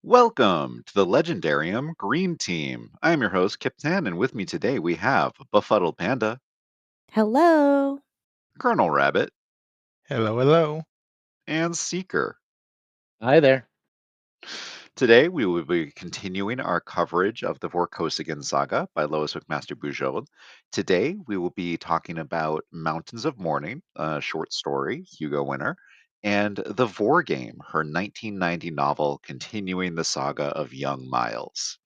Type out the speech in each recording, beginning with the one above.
Welcome to the Legendarium Green Team. I'm your host, Kyptan, and with me today we have Befuddled Panda, Hello. Colonel Rabbit, Hello, hello. and Seeker. Hi there. Today we will be continuing our coverage of the Vorkosigan Saga by Lois McMaster Bujold. Today we will be talking about Mountains of Mourning, a short story, Hugo winner, and The Vor Game, her 1990 novel continuing the saga of young Miles.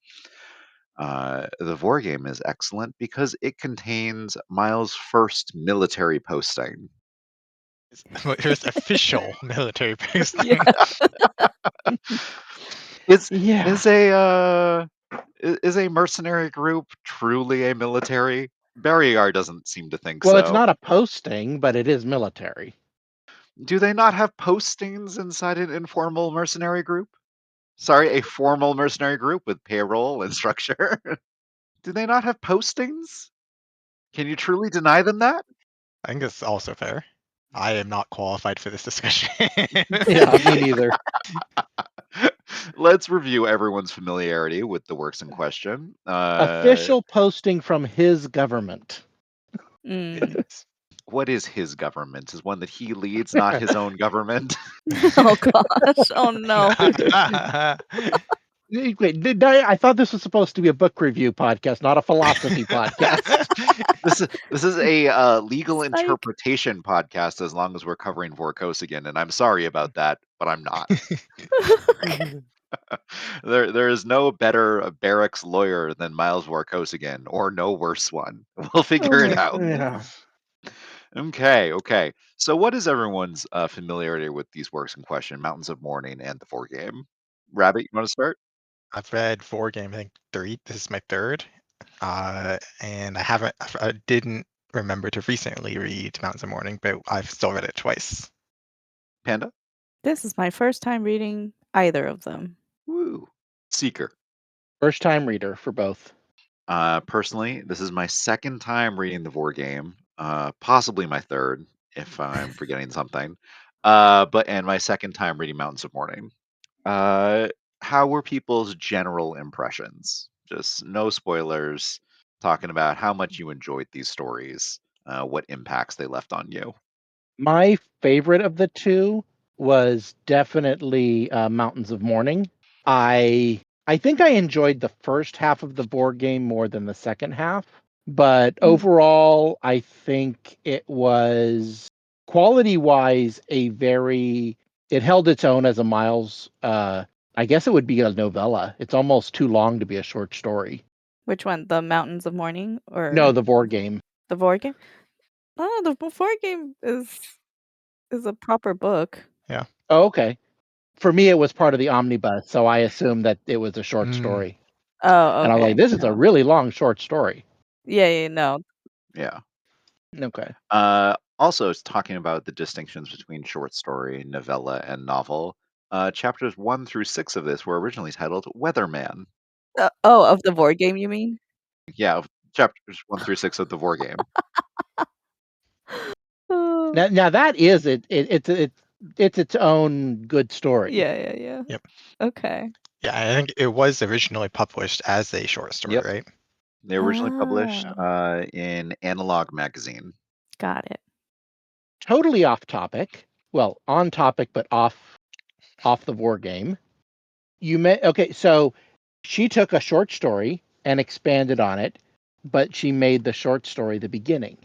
The Vor Game is excellent because it contains Miles' first military posting. Here's official military Yeah. posting. Is Yeah. is a is a mercenary group truly a military? Barryar doesn't seem to think Well, it's so. not a posting, but it is military. Do they not have postings inside an informal mercenary group? Sorry, a formal mercenary group with payroll and structure. Do they not have postings? Can you truly deny them that? I think it's also fair. I am not qualified for this discussion. Yeah, me neither. Let's review everyone's familiarity with the works in question. Official posting from his government. Mm. What is his government? Is one that he leads, not his own government? Oh gosh. Oh no. Wait, I thought this was supposed to be a book review podcast, not a philosophy podcast. This is a legal Psych. interpretation podcast. As long as we're covering Vorkosigan, and I'm sorry about that, but I'm not. There is no better barracks lawyer than Miles Vorkosigan, or no worse one. We'll Oh figure it my out. Yeah. Okay. So, what is everyone's familiarity with these works in question, Mountains of Mourning and the Four Game? Rabbit, you want to start? I've read four game, I think three. This is my third. And I didn't remember to recently read Mountains of Mourning, but I've still read it twice. Panda? This is my first time reading either of them. Woo. Seeker. First time reader for both. Personally, this is my second time reading the Vor Game, possibly my third, if I'm forgetting something. And my second time reading Mountains of Mourning. Uh, how were people's general impressions? Just no spoilers, talking about how much you enjoyed these stories, what impacts they left on you. My favorite of the two was definitely Mountains of Mourning. I think I enjoyed the first half of the board game more than the second half, but overall, I think it was quality-wise it held its own as a Miles. I guess it would be a novella. It's almost too long to be a short story. Which one? The Mountains of Mourning or No, the board game. the Vor Game? Oh, the Vor Game is a proper book. Yeah. Oh, okay. For me, it was part of the omnibus, so I assumed that it was a short story. Oh, And I was okay. like, this is a No. really long short story. Yeah, no. Yeah. Okay. Also, it's talking about the distinctions between short story, novella, and novel. Chapters 1 through 6 of this were originally titled Weatherman. Of the Vor Game, you mean? Yeah, chapters 1 through 6 of the Vor Game. Oh. Now that is it's its own good story. Yeah. Yep. Okay. Yeah, I think it was originally published as a short story, Yep. right? They were originally published Oh. in Analog Magazine. Got it. Totally off topic. Well, on topic, but off the war game. Okay, so she took a short story and expanded on it, but she made the short story the beginning.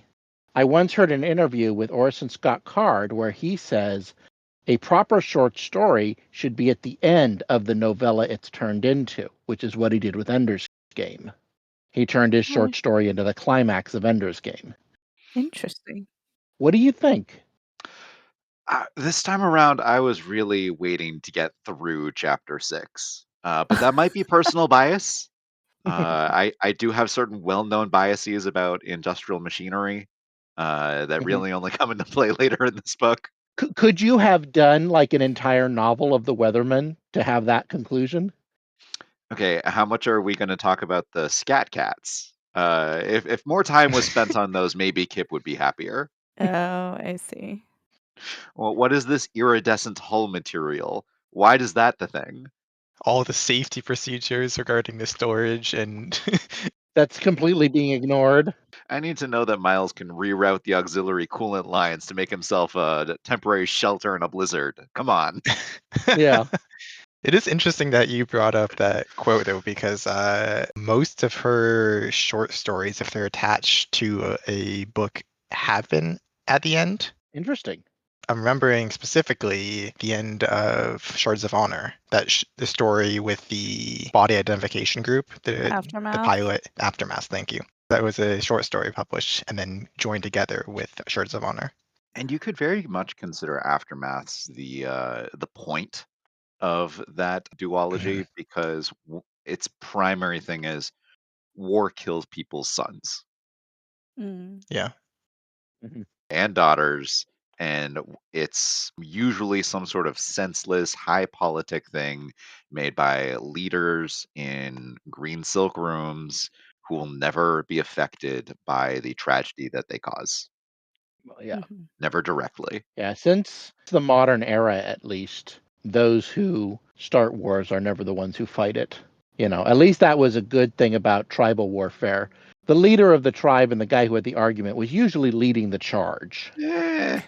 I once heard an interview with Orson Scott Card where he says a proper short story should be at the end of the novella it's turned into, which is what he did with Ender's Game. He turned his short story into the climax of Ender's Game. Interesting. What do you think? This time around, I was really waiting to get through chapter 6. But that might be personal bias. I do have certain well-known biases about industrial machinery that really only come into play later in this book. Could you have done like an entire novel of the Weatherman to have that conclusion? Okay, how much are we going to talk about the scat cats? If more time was spent on those, maybe Kip would be happier. Oh, I see. Well, what is this iridescent hull material? Why does that the thing? all the safety procedures regarding the storage and That's completely being ignored. I need to know that Miles can reroute the auxiliary coolant lines to make himself a temporary shelter in a blizzard. Come on. Yeah. It is interesting that you brought up that quote though, because most of her short stories, if they're attached to a book, have been at the end. Interesting. I'm remembering specifically the end of Shards of Honor, the story with the body identification group, the Aftermath. pilot Aftermath. Thank you. That was a short story published and then joined together with Shards of Honor. And you could very much consider Aftermaths the point of that duology because its primary thing is war kills people's sons Mm. Yeah. Mhm. and daughters, and it's usually some sort of senseless high politic thing made by leaders in green silk rooms who will never be affected by the tragedy that they cause, Well, yeah. Mhm. never directly. Yeah. Since the modern era, at least, those who start wars are never the ones who fight it. At least that was a good thing about tribal warfare. The leader of the tribe and the guy who had the argument was usually leading the charge. Eh,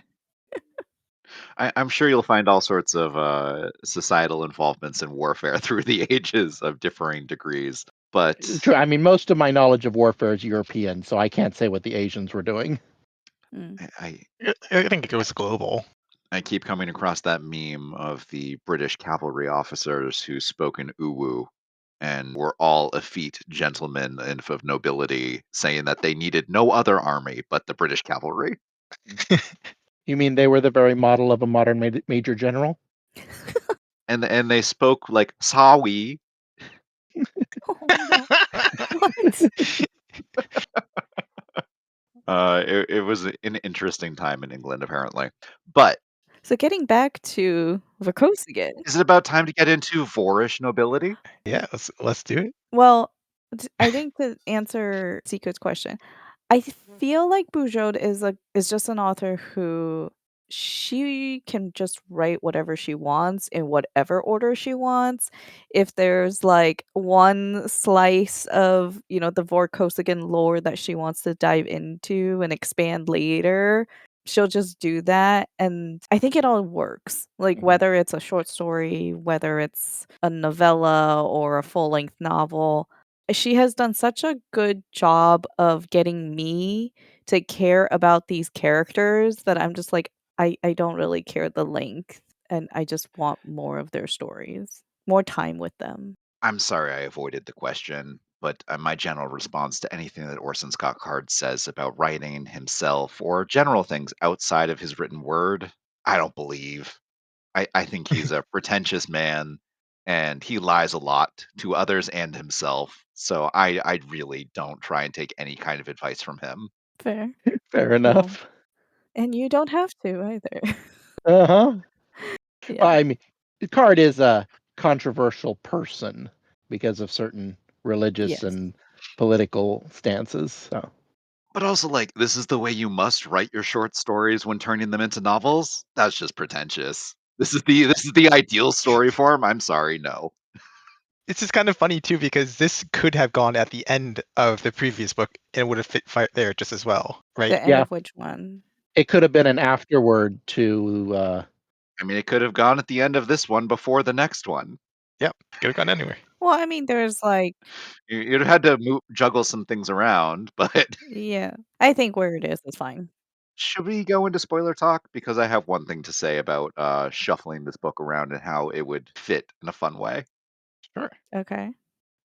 I'm sure you'll find all sorts of societal involvements in warfare through the ages of differing degrees. But True. I mean, most of my knowledge of warfare is European, so I can't say what the Asians were doing. Mm. I, I think it was global. I keep coming across that meme of the British cavalry officers who spoke in Uwu and were all effete gentlemen and of nobility, saying that they needed no other army but the British cavalry. You mean they were the very model of a modern major general? And they spoke like Sawi. Oh no. What? It was an interesting time in England, apparently. But So getting back to Vorkosigan. is it about time to get into Vorish nobility? Yeah, let's do it. Well, I think to answer Secret's question, I feel like Bujold is just an author who she can just write whatever she wants in whatever order she wants. If there's like one slice of, the Vorkosigan lore that she wants to dive into and expand later, she'll just do that. And I think it all works. Like Mhm. whether it's a short story, whether it's a novella or a full-length novel, she has done such a good job of getting me to care about these characters that I'm just like, I don't really care the length, and I just want more of their stories, more time with them. I'm sorry I avoided the question, but my general response to anything that Orson Scott Card says about writing himself or general things outside of his written word, I don't believe. I think he's a pretentious man and he lies a lot to others and himself. So I really don't try and take any kind of advice from him. Fair. Fair Well, enough. and you don't have to either. Uh huh. Yeah. I mean, Card is a controversial person because of certain religious Yes. and political stances. So. But also, like, this is the way you must write your short stories when turning them into novels? That's just pretentious. This is the ideal story form? I'm sorry, no. It's just kind of funny too because this could have gone at the end of the previous book and it would have fit there just as well, right? The end Yeah, of which one? it could have been an afterword to. I mean, it could have gone at the end of this one before the next one. Yep, could have gone anywhere. Well, I mean, there's like You'd have had to juggle some things around, but yeah. I think where it is fine. should we go into spoiler talk? Because I have one thing to say about shuffling this book around and how it would fit in a fun way. Sure. Okay.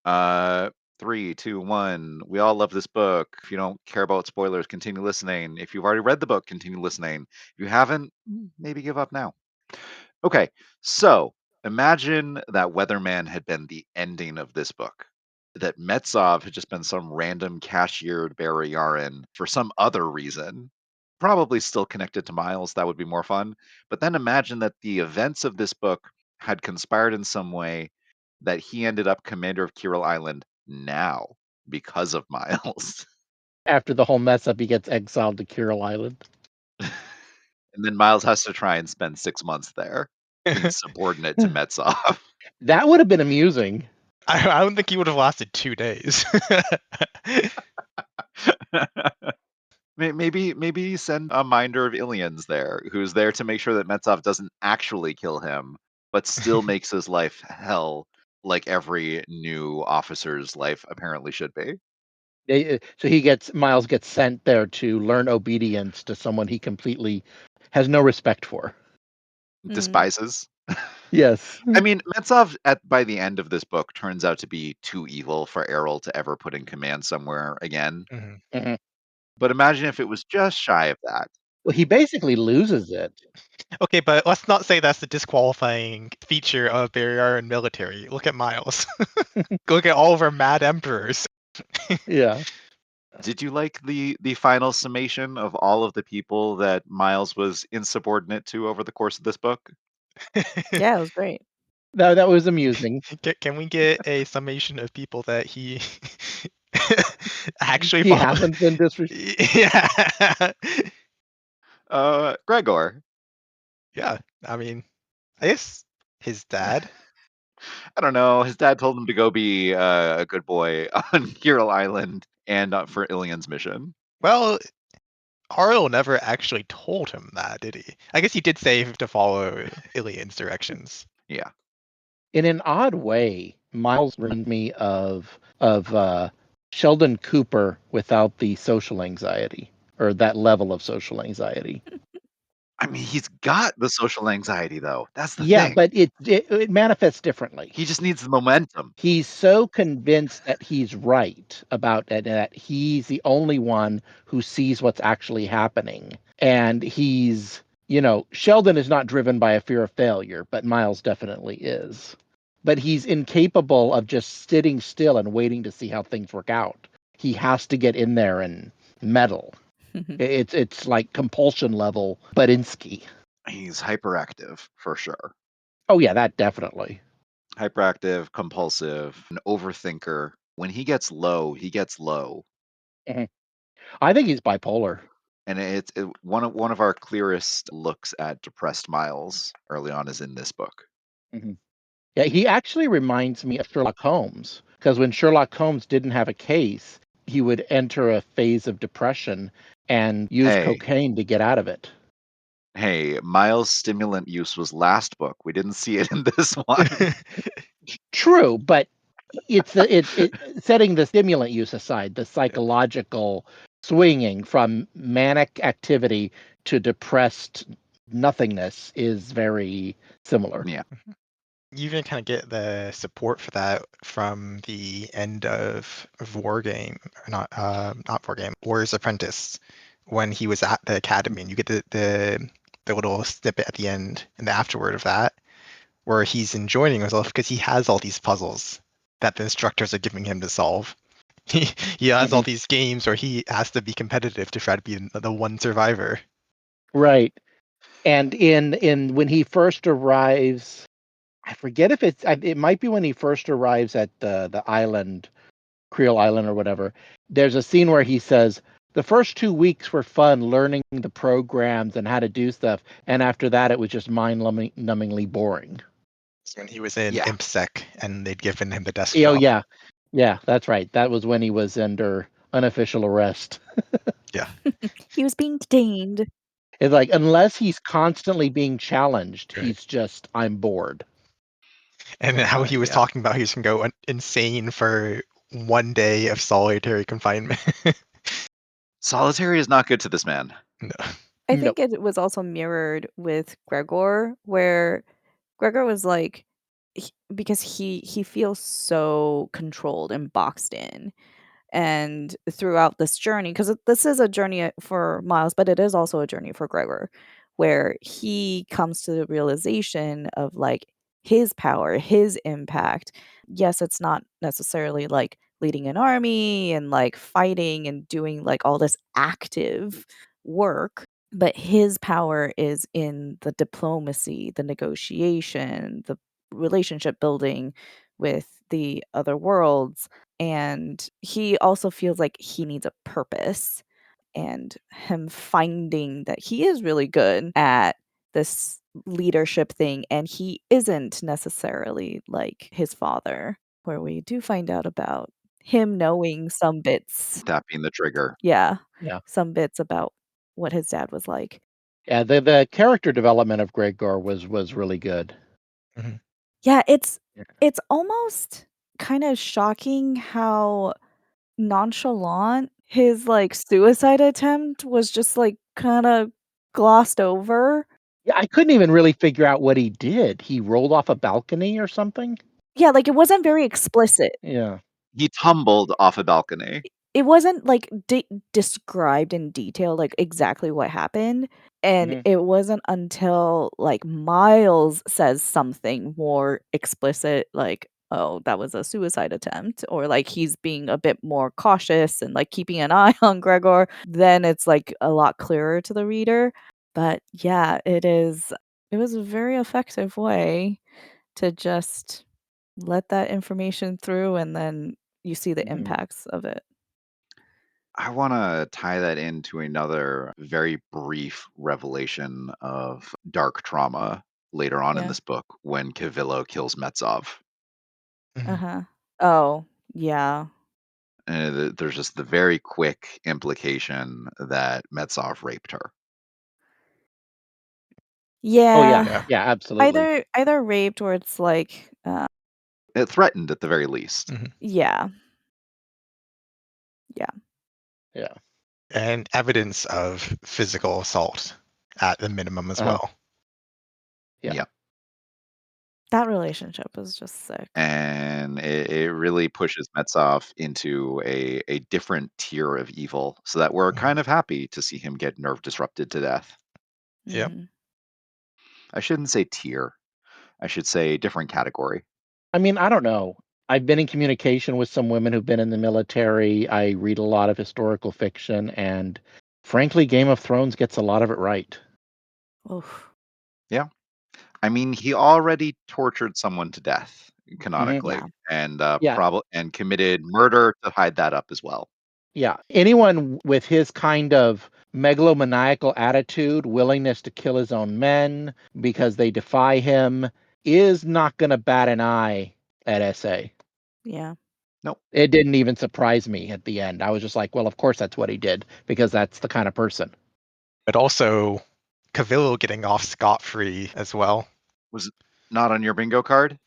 Uh, 3, 2, 1. We all love this book. If you don't care about spoilers, continue listening. If you've already read the book, continue listening. If you haven't, maybe give up now. Okay, so imagine that Weatherman had been the ending of this book. That Metsov had just been some random cashiered Baron for some other reason. Probably still connected to Miles, that would be more fun. But then imagine that the events of this book had conspired in some way that he ended up commander of Kirill Island now because of Miles. After the whole mess up, he gets exiled to Kirill Island. And then Miles has to try and spend 6 months there, being subordinate to Metsov. That would have been amusing. I don't think he would have lasted 2 days. Maybe send a minder of Ilians there, who's there to make sure that Metsov doesn't actually kill him, but still makes his life hell, like every new officer's life apparently should be. So Miles gets sent there to learn obedience to someone he completely has no respect for. Despises. Yes. I mean, Metsov by the end of this book turns out to be too evil for Errol to ever put in command somewhere again. Mhm. Mhm. But imagine if it was just shy of that. Well, he basically loses it. Okay, but let's not say that's the disqualifying feature of Barrier military. Look at Miles. Look at all of our mad emperors. Yeah. Did you like the final summation of all of the people that Miles was insubordinate to over the course of this book? Yeah, it was great. That was amusing. Can we get a summation of people that he actually He follow? hasn't been Yeah. Gregor. Yeah. I mean, I guess his dad. I don't know. His dad told him to go be a good boy on Kirill Island and for Ilian's mission. Well, Arlo never actually told him that, did he? I guess he did say to follow Ilian's directions. Yeah. In an odd way, Miles reminds me of Sheldon Cooper without the social anxiety or that level of social anxiety. I mean, he's got the social anxiety, though. That's the Yeah, thing. but it manifests differently. He just needs the momentum. He's so convinced that he's right about that, that he's the only one who sees what's actually happening. And Sheldon is not driven by a fear of failure, but Miles definitely is. But he's incapable of just sitting still and waiting to see how things work out. He has to get in there and meddle. It's like compulsion level Badinsky. He's hyperactive, for sure. Oh yeah, that definitely. Hyperactive, compulsive, an overthinker. When he gets low, he gets low. Mhm. I think he's bipolar. And one of our clearest looks at depressed Miles early on is in this book. Mhm. Yeah, he actually reminds me of Sherlock Holmes because when Sherlock Holmes didn't have a case, he would enter a phase of depression and use Hey, cocaine to get out of it. hey, Miles' stimulant use was last book. We didn't see it in this one. True, but it setting the stimulant use aside, the psychological swinging from manic activity to depressed nothingness is very similar. Yeah. You even kind of get the support for that from the end of War Game, or not War Game, Warrior's Apprentice, when he was at the academy, and you get the little snippet at the end and the afterword of that, where he's enjoying himself because he has all these puzzles that the instructors are giving him to solve. He has all Mhm. these games where he has to be competitive to try to be the one survivor. Right. And in when he first arrives, I forget if it might be when he first arrives at the island, Creole Island or whatever. There's a scene where he says, "The first 2 weeks were fun learning the programs and how to do stuff, and after that, it was just mind-numbingly boring." It's when he was in Yeah. ImpSec and they'd given him the desk Oh job. yeah, yeah, that's right. That was when he was under unofficial arrest. Yeah. He was being detained. It's like unless he's constantly being challenged, Right. he's just I'm bored. And how he was Yeah. talking about he was going to go insane for 1 day of solitary confinement. Solitary is not good to this man. No. I No. think it was also mirrored with Gregor, where Gregor was like, because he feels so controlled and boxed in, and throughout this journey, because this is a journey for Miles, but it is also a journey for Gregor, where he comes to the realization of like his power, his impact. Yes, it's not necessarily like leading an army and like fighting and doing like all this active work, but his power is in the diplomacy, the negotiation, the relationship building with the other worlds. And he also feels like he needs a purpose, and him finding that he is really good at this leadership thing, and he isn't necessarily like his father, where we do find out about him knowing some bits. That being the trigger. Yeah, Yeah. some bits about what his dad was like. Yeah, the character development of Gregor was really good. Mhm. Yeah, Yeah. it's almost kinda shocking how nonchalant his, like, suicide attempt was just, like, kinda glossed over. Yeah, I couldn't even really figure out what he did. He rolled off a balcony or something? Yeah, like, it wasn't very explicit. Yeah. He tumbled off a balcony. It wasn't, like, described in detail, like, exactly what happened, and Mhm. it wasn't until, like, Miles says something more explicit, like, "Oh, that was a suicide attempt," or, like, he's being a bit more cautious and, like, keeping an eye on Gregor, then it's, like, a lot clearer to the reader. But, yeah, it was a very effective way to just let that information through, and then you see the Mhm. impacts of it. I want to tie that into another very brief revelation of dark trauma later on in Yeah. this book when Cavillo kills Metsov. Mhm. Uh-huh. Oh, yeah. And there's just the very quick implication that Metsov raped her. Oh, yeah. Yeah. Yeah. Yeah, absolutely. Either raped or it's like, It threatened at the very least. Mhm. yeah. Yeah. Yeah. And evidence of physical assault at the minimum as Uh-huh. well. Yeah. Yeah. That relationship is just sick. And it really pushes Metsov into a different tier of evil so that we're Mhm. kind of happy to see him get nerve disrupted to death. Yep. Mhm. I shouldn't say tier. I should say different category. I mean, I don't know. I've been in communication with some women who've been in the military. I read a lot of historical fiction, and frankly, Game of Thrones gets a lot of it right. Oof. Yeah. I mean, he already tortured someone to death Mhm. canonically Yeah. and Yeah. and committed murder to hide that up as well. Yeah. Anyone with his kind of megalomaniacal attitude, willingness to kill his own men because they defy him, is not going to bat an eye at SA. Yeah. Nope. It didn't even surprise me at the end. I was just like, well, of course that's what he did because that's the kind of person. But also Cavillo getting off scot-free as well. Was it not on your bingo card?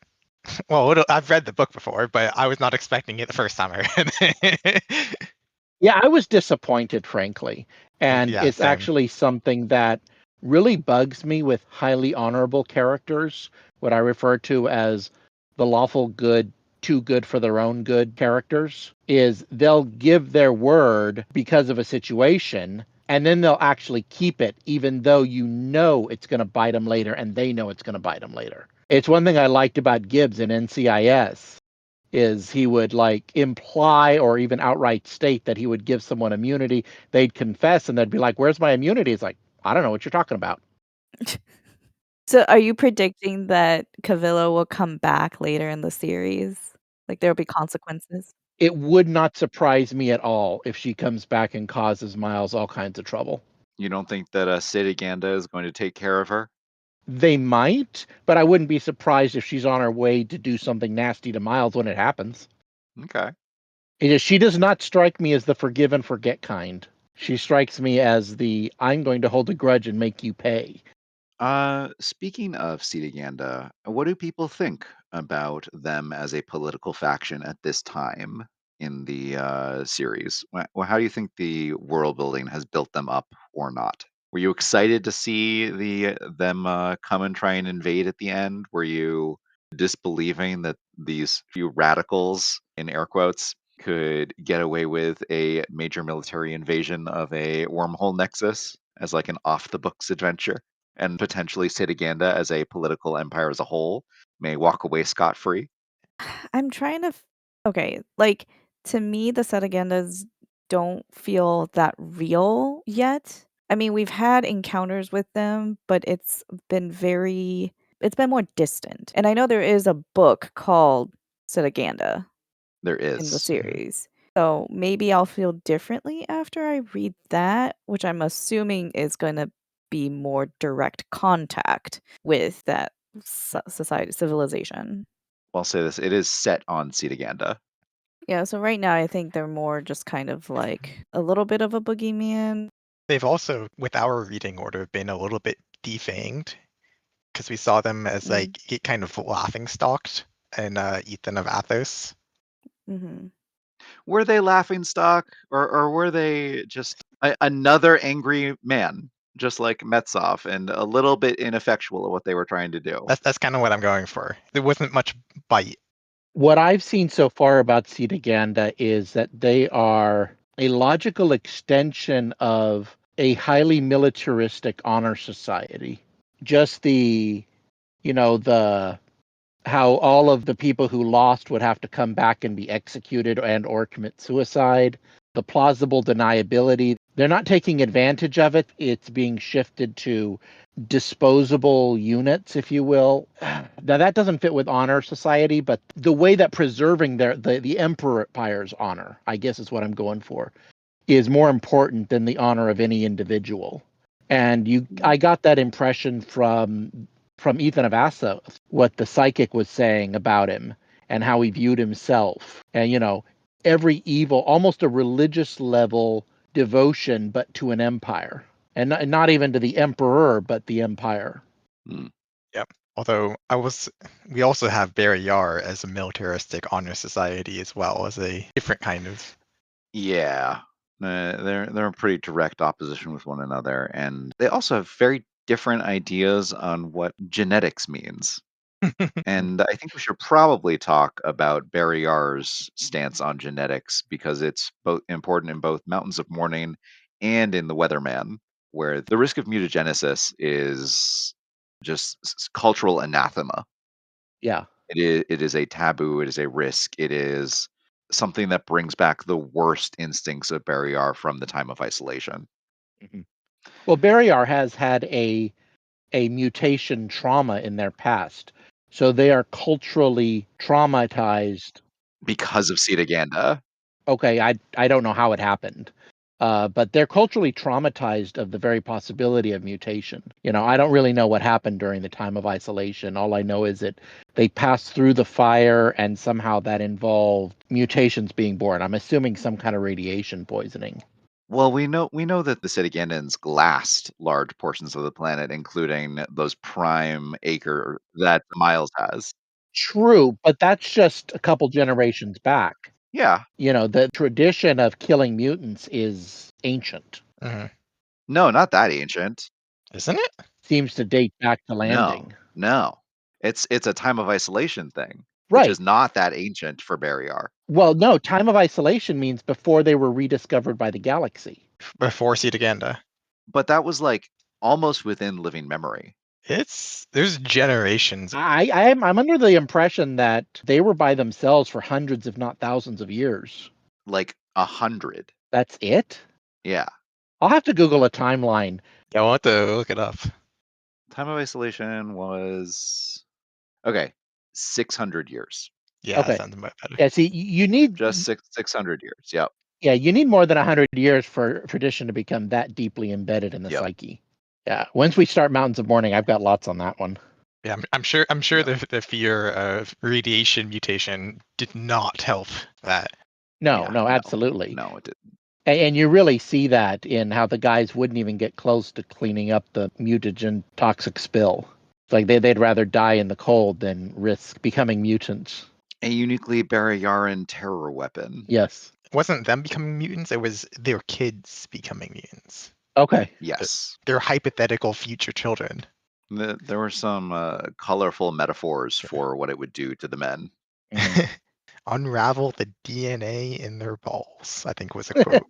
Well, I've read the book before, but I was not expecting it the first time I read it. Yeah, I was disappointed, frankly. And Yeah, it's same. actually something that really bugs me with highly honorable characters, what I refer to as the lawful good, too good for their own good characters, is they'll give their word because of a situation, and then they'll actually keep it, even though you know it's going to bite them later, and they know it's going to bite them later. It's one thing I liked about Gibbs in NCIS is he would like imply or even outright state that he would give someone immunity. They'd confess and they'd be like, "Where's my immunity?" It's like, I don't know what you're talking about. So, are you predicting that Cavillo will come back later in the series? Like, there'll be consequences? It would not surprise me at all if she comes back and causes Miles all kinds of trouble. You don't think that Sidiganda is going to take care of her? They might, but I wouldn't be surprised if she's on her way to do something nasty to Miles when it happens. Okay. She does not strike me as the forgive and forget kind. She strikes me as the I'm going to hold a grudge and make you pay. Speaking of Sidiganda, what do people think about them as a political faction at this time in the series? How do you think the world building has built them up or not? Were you excited to see them come and try and invade at the end? Were you disbelieving that these few radicals, in air quotes, could get away with a major military invasion of a wormhole nexus as like an off the books adventure? And potentially Sitiganda as a political empire as a whole may walk away scot free. I'm trying to okay, like, to me, the Setagandas don't feel that real yet. I mean, we've had encounters with them, but it's been more distant, and I know there is a book called Setaganda There in the is. Mhm. series. So, maybe I'll feel differently after I read that, which I'm assuming is gonna be more direct contact with that society civilization. I'll say this, it is set on Cetaganda. Yeah, so right now I think they're more just kind of like a little bit of a boogeyman. They've also, with our reading order, been a little bit defanged because we saw them as Mm. kind of laughing stocked in Ethan of Athos. Mm-hmm. Were they laughing stock, or were they just another angry man, just like Metsov, and a little bit ineffectual at what they were trying to do? That's kind of what I'm going for. There wasn't much bite. What I've seen so far about Cetaganda is that they are a logical extension of a highly militaristic honor society. Just the how all of the people who lost would have to come back and be executed and or commit suicide, the plausible deniability. They're not taking advantage of it. It's being shifted to disposable units, if you will. Now that doesn't fit with honor society, but the way that preserving the empire's honor, I guess is what I'm going for, is more important than the honor of any individual. And I got that impression from Ethan of Assa, what the psychic was saying about him and how he viewed himself. And every evil, almost a religious level devotion, but to an empire. And not even to the emperor, but the empire. Hmm. Yep. Although we also have Barry Yar as a militaristic honor society as well, as a different kind of. Yeah, they're in pretty direct opposition with one another, and they also have very different ideas on what genetics means. And I think we should probably talk about Barry Yar's stance on genetics because it's both important in both Mountains of Mourning and in The Weatherman, where the risk of mutagenesis is just cultural anathema. Yeah. It is a taboo, it is a risk, it is something that brings back the worst instincts of Barrier from the time of isolation. Mm-hmm. Well, Barrier has had a mutation trauma in their past. So they are culturally traumatized. Because of Cetaganda. Okay, I don't know how it happened. But they're culturally traumatized of the very possibility of mutation. I don't really know what happened during the time of isolation. All I know is that they passed through the fire and somehow that involved mutations being born. I'm assuming some kind of radiation poisoning. Well, we know that the Cetagandans glassed large portions of the planet, including those prime acre that Miles has. True, but that's just a couple generations back. Yeah. The tradition of killing mutants is ancient. Mhm. No, not that ancient. Isn't it? Seems to date back to No, landing. no. It's a time of isolation thing, which Right. is not that ancient for Barrier. Well, no, time of isolation means before they were rediscovered by the galaxy. Before Cetaganda. But that was like almost within living memory. There's generations. I'm under the impression that they were by themselves for hundreds, if not thousands of years. Like 100. That's it? Yeah. I'll have to Google a timeline. Yeah, I'll have to look it up. Time of isolation was okay, 600 years. Yeah, that Okay. sounds much better. Yeah, see, you need Just 600 years. Yep. yeah, you need more than 100 years for tradition to become that deeply embedded in the Yep. psyche. Yeah, once we start Mountains of Mourning, I've got lots on that one. Yeah, I'm sure Yep. the fear of radiation mutation did not help that. No, Yeah. no, No. absolutely. No, it didn't. And you really see that in how the guys wouldn't even get close to cleaning up the mutagen toxic spill. It's like they'd rather die in the cold than risk becoming mutants. A uniquely Barrayaran terror weapon. Yes. It wasn't them becoming mutants, it was their kids becoming mutants. Okay. Yes. Their hypothetical future children. There were some colorful metaphors for what it would do to the men. Mhm. Unravel the DNA in their balls, I think was a quote.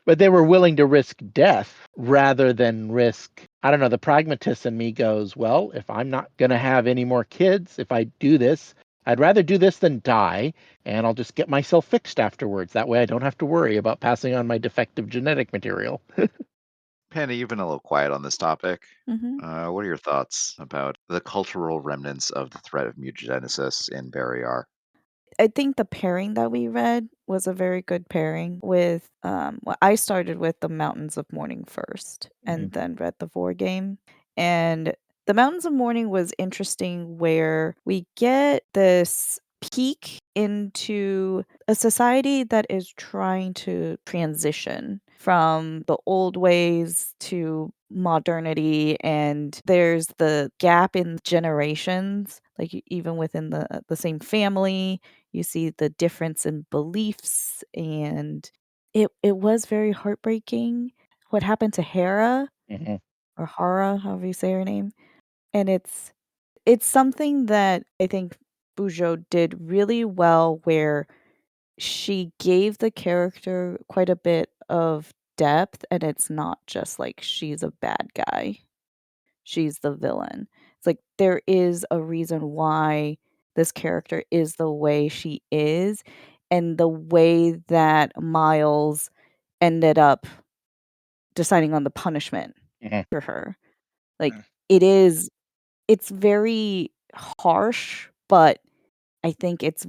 But they were willing to risk death rather than risk, I don't know, the pragmatist in me goes, well, if I'm not going to have any more kids, if I do this, I'd rather do this than die, and I'll just get myself fixed afterwards. That way I don't have to worry about passing on my defective genetic material. Panda, you've been a little quiet on this topic. Hmm. What are your thoughts about the cultural remnants of the threat of mutagenesis in Barrier? I think the pairing that we read was a very good pairing with, well, I started with the Mountains of Mourning first and then read the Vor game. And the Mountains of Mourning was interesting where we get this peek into a society that is trying to transition from the old ways to modernity, and there's the gap in generations, like even within the same family, you see the difference in beliefs, and it was very heartbreaking what happened to Hera Mm-hmm. or Hara, however you say her name. And it's something that I think Bujold did really well, where she gave the character quite a bit of depth, and it's not just like she's a bad guy, she's the villain. It's like there is a reason why this character is the way she is, and the way that Miles ended up deciding on the punishment Mm-hmm. for her. Like Mm. it's very harsh, but I think it's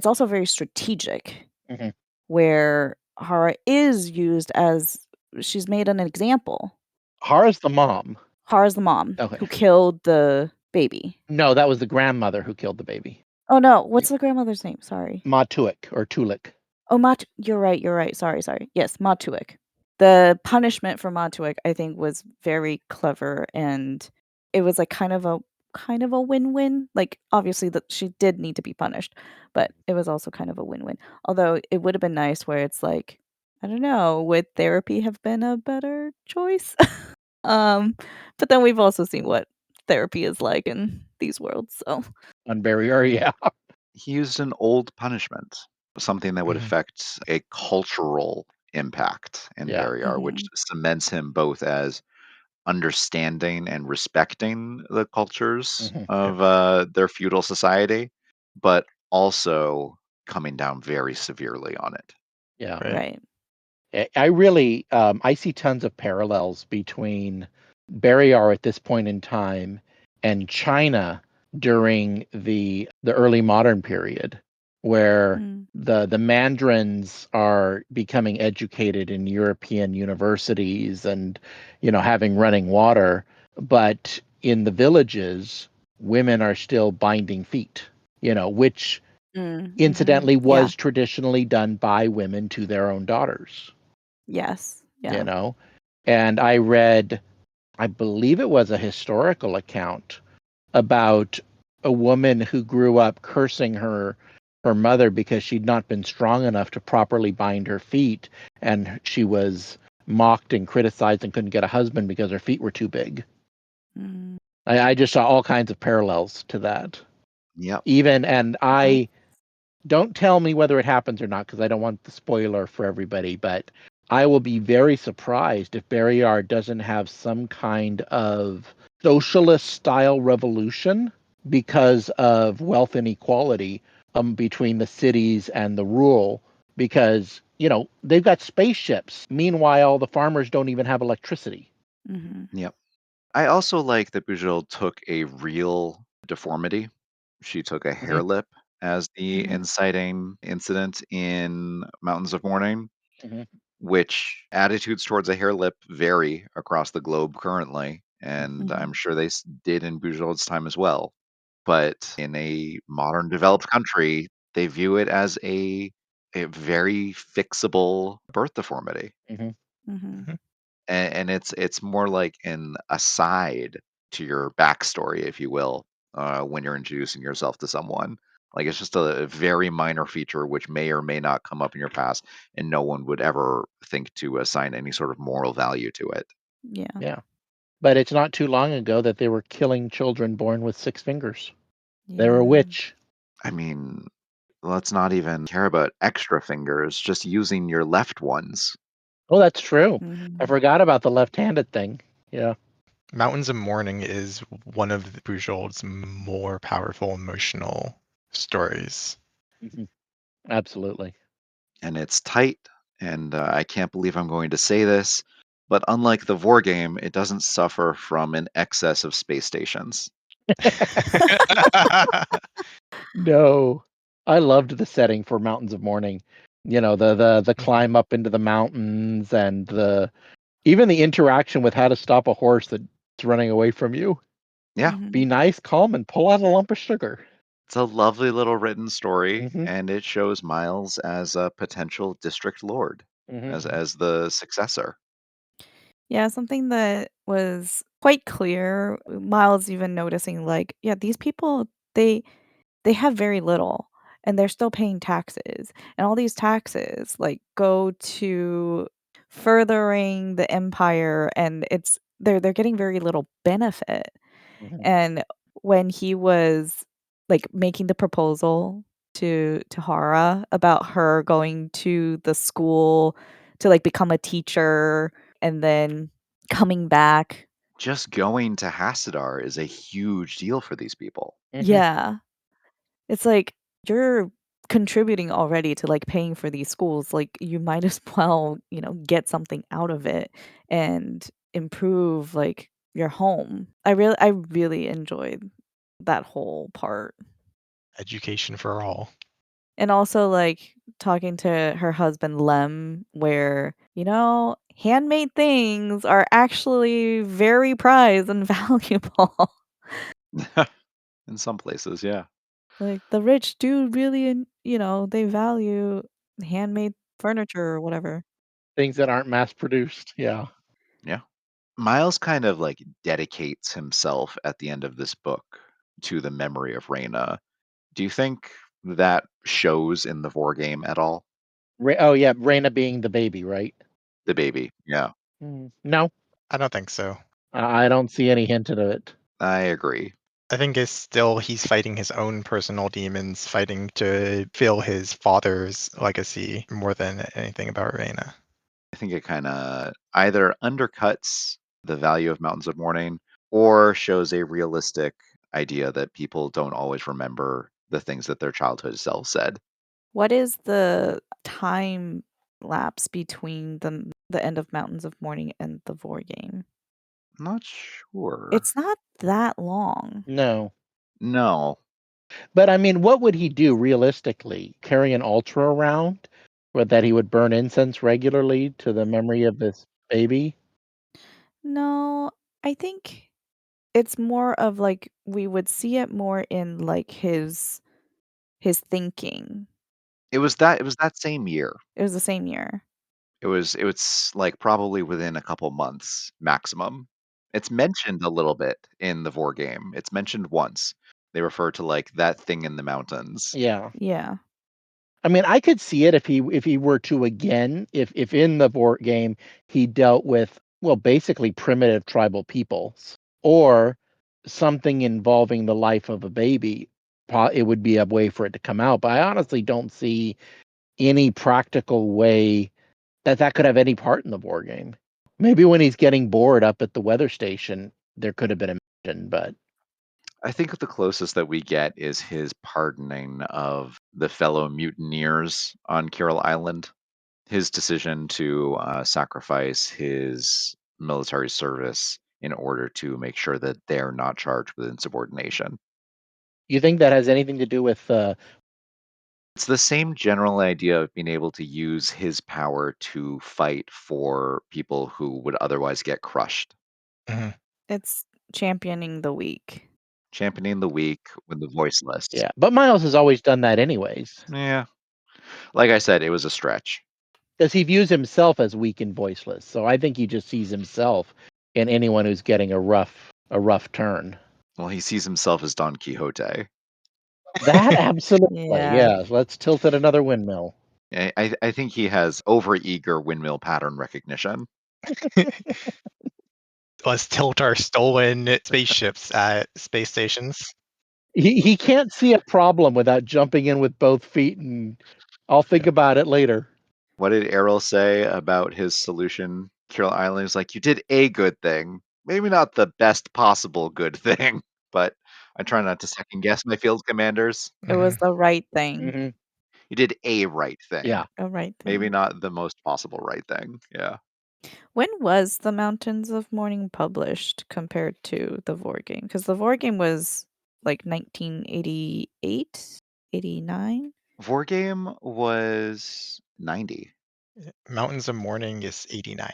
also very strategic, Mm-hmm. where Hara is used as she's made an example. Hara's the mom. Hara's the mom Okay. who killed the baby. No, that was the grandmother who killed the baby. Oh, no, what's the grandmother's name? Sorry. Matuik or Tulik. Oh, you're right, sorry. Yes, Matuik. The punishment for Matuik, I think, was very clever, and it was, like, kind of a win-win. Like, obviously, that she did need to be punished, but it was also kind of a win-win. Although, it would've been nice where it's like, I don't know, would therapy have been a better choice? Um, but then we've also seen what therapy is like in these worlds, so On Barrier, yeah. He used an old punishment, something that would Mhm. affect a cultural impact in Yeah. Barrier, which Mhm. cements him both as understanding and respecting the cultures Mm-hmm. Yep. of their feudal society, but also coming down very severely on it. Yeah. Right. right. I really I see tons of parallels between Barrier at this point in time and China during the early modern period, where Mm. the mandarins are becoming educated in European universities and having running water, but in the villages women are still binding feet, which Mm, mhm. incidentally Yeah. was traditionally done by women to their own daughters. Yes. you Yeah. know and I read, I believe it was a historical account about a woman who grew up cursing her mother because she'd not been strong enough to properly bind her feet, and she was mocked and criticized and couldn't get a husband because her feet were too big. Mm. I just saw all kinds of parallels to that. Yep. Even, and That's I don't tell me whether it happens or not because I don't want the spoiler for everybody, but I will be very surprised if Barrier doesn't have some kind of socialist style revolution because of wealth inequality between the cities and the rural, because they've got spaceships. Meanwhile, the farmers don't even have electricity. mhm. Yep. I also like that Bujold took a real deformity. She took a Hmm. hair lip as the Mhm. inciting incident in Mountains of Mourning, Hmm. which attitudes towards a hair lip vary across the globe currently, and I'm Mhm. sure they did in Bujold's time as well. But in a modern developed country, they view it as a very fixable birth deformity. Hmm. Mhm. Mhm. And it's more like an aside to your backstory, if you will, when you're introducing yourself to someone. Like it's just a very minor feature which may or may not come up in your past, and no one would ever think to assign any sort of moral value to it. Yeah. Yeah. But it's not too long ago that they were killing children born with 6 fingers. They're a Yeah. witch. I mean, let's not even care about extra fingers, just using your left ones. Oh, that's true. I Mhm. forgot about the left-handed thing. Yeah. Mountains of Mourning is one of Bujold's more powerful emotional stories. Hmm. Absolutely. And it's tight. And I can't believe I'm going to say this, but unlike the Vor game, it doesn't suffer from an excess of space stations. No. I loved the setting for Mountains of Mourning. The Mhm. climb up into the mountains and even the interaction with how to stop a horse that's running away from you. Yeah, Mhm. Be nice, calm, and pull out a lump of sugar. it's a lovely little written story, Hmm. and it shows Miles as a potential district lord, Hmm. as the successor. Yeah, something that was quite clear, Miles even noticing, like, yeah, these people, they have very little, and they're still paying taxes, and all these taxes, like, go to furthering the empire, and they're getting very little benefit. Hmm. And when he was, like, making the proposal to Hara about her going to the school to, like, become a teacher and then coming back. Just going to Hassadar is a huge deal for these people. Hmm. Yeah. It's like, you're contributing already to, like, paying for these schools, like, you might as well, get something out of it and improve, like, your home. I really enjoyed that whole part. Education for all. And also, like, talking to her husband, Lem, where, handmade things are actually very prized and valuable. In some places, yeah. Like, the rich do really, they value handmade furniture or whatever. Things that aren't mass produced. Yeah. Yeah. Miles kind of like dedicates himself at the end of this book to the memory of Reyna. Do you think that shows in the Vor game at all? Oh, yeah. Raina being the baby, right? The baby. Yeah, No, I don't think so. I don't see any hint of it. I agree. I think it's still he's fighting his own personal demons, fighting to fill his father's legacy more than anything about Reina. I think it kind of either undercuts the value of Mountains of Mourning or shows a realistic idea that people don't always remember the things that their childhood self said. What is the time lapse between the end of Mountains of Mourning and the Vor game? Not sure. It's not that long. No. No, But I mean, what would he do realistically? Carry an altar around, or that he would burn incense regularly to the memory of this baby? No, I think it's more of, like, we would see it more in, like, his thinking. it was that same year. It was the same year. It was like probably within a couple months maximum. It's mentioned a little bit in the Vor game. It's mentioned once. They refer to like that thing in the mountains. Yeah. Yeah. I mean, I could see it if he were to again, if in the board game he dealt with, well, basically primitive tribal peoples or something involving the life of a baby. It would be a way for it to come out. But I honestly don't see any practical way that that could have any part in the board game. Maybe when he's getting bored up at the weather station, there could have been a mention, but I think the closest that we get is his pardoning of the fellow mutineers on Carol Island. His decision to sacrifice his military service in order to make sure that they're not charged with insubordination. you think that has anything to do with It's the same general idea of being able to use his power to fight for people who would otherwise get crushed. Mhm. It's championing the weak. Championing the weak with the voiceless. yeah, but Miles has always done that anyways. Yeah. Like I said, it was a stretch. Because he views himself as weak and voiceless. So I think he just sees himself in anyone who's getting a rough turn. Well, he sees himself as Don Quixote. That absolutely, Yeah. yeah. Let's tilt at another windmill. I think he has overeager windmill pattern recognition. Let's tilt our stolen spaceships at space stations. He can't see a problem without jumping in with both feet and I'll think Yeah. about it later. What did Errol say about his solution? Carol Island is like, you did a good thing. Maybe not the best possible good thing, but I try not to second guess my field commanders. It was Mhm. the right thing. Hmm. You did a right thing. Yeah. A right Maybe thing. not the most possible right thing. Yeah. When was The Mountains of Mourning published compared to the Vor game? Because the Vor game was, like, 1988, 89. Wargame was 90. Mountains of Mourning is 89.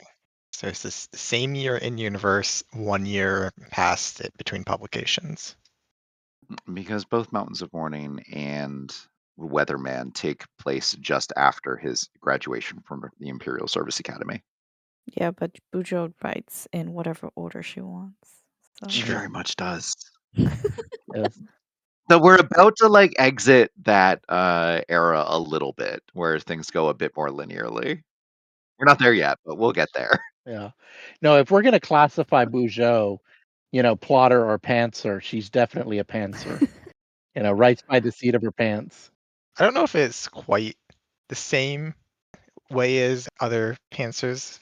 So it's the same year in universe, 1 year past it between publications. Because both Mountains of Mourning and Weatherman take place just after his graduation from the Imperial Service Academy. Yeah, but Bujold writes in whatever order she wants. She So. very much does. Yes. So we're about to like exit that era a little bit where things go a bit more linearly. We're not there yet, but we'll get there. Yeah. No, if we're gonna classify Bujold, plotter or pantser, she's definitely a pantser. Writes by the seat of her pants. I don't know if it's quite the same way as other pantsers.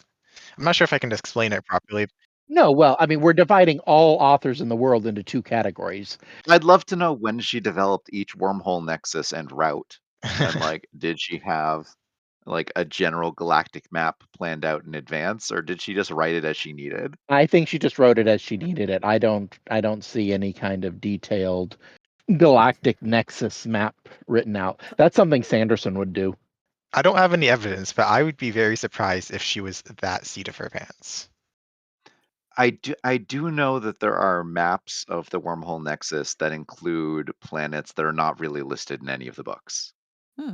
I'm not sure if I can explain it properly. No, well, I mean, we're dividing all authors in the world into two categories. I'd love to know when she developed each wormhole nexus and route. And like, did she have like a general galactic map planned out in advance, or did she just write it as she needed? I think she just wrote it as she needed it. I don't see any kind of detailed galactic nexus map written out. That's something Sanderson would do. I don't have any evidence, but I would be very surprised if she was that seat of her pants. I do know that there are maps of the wormhole nexus that include planets that are not really listed in any of the books. Hmm.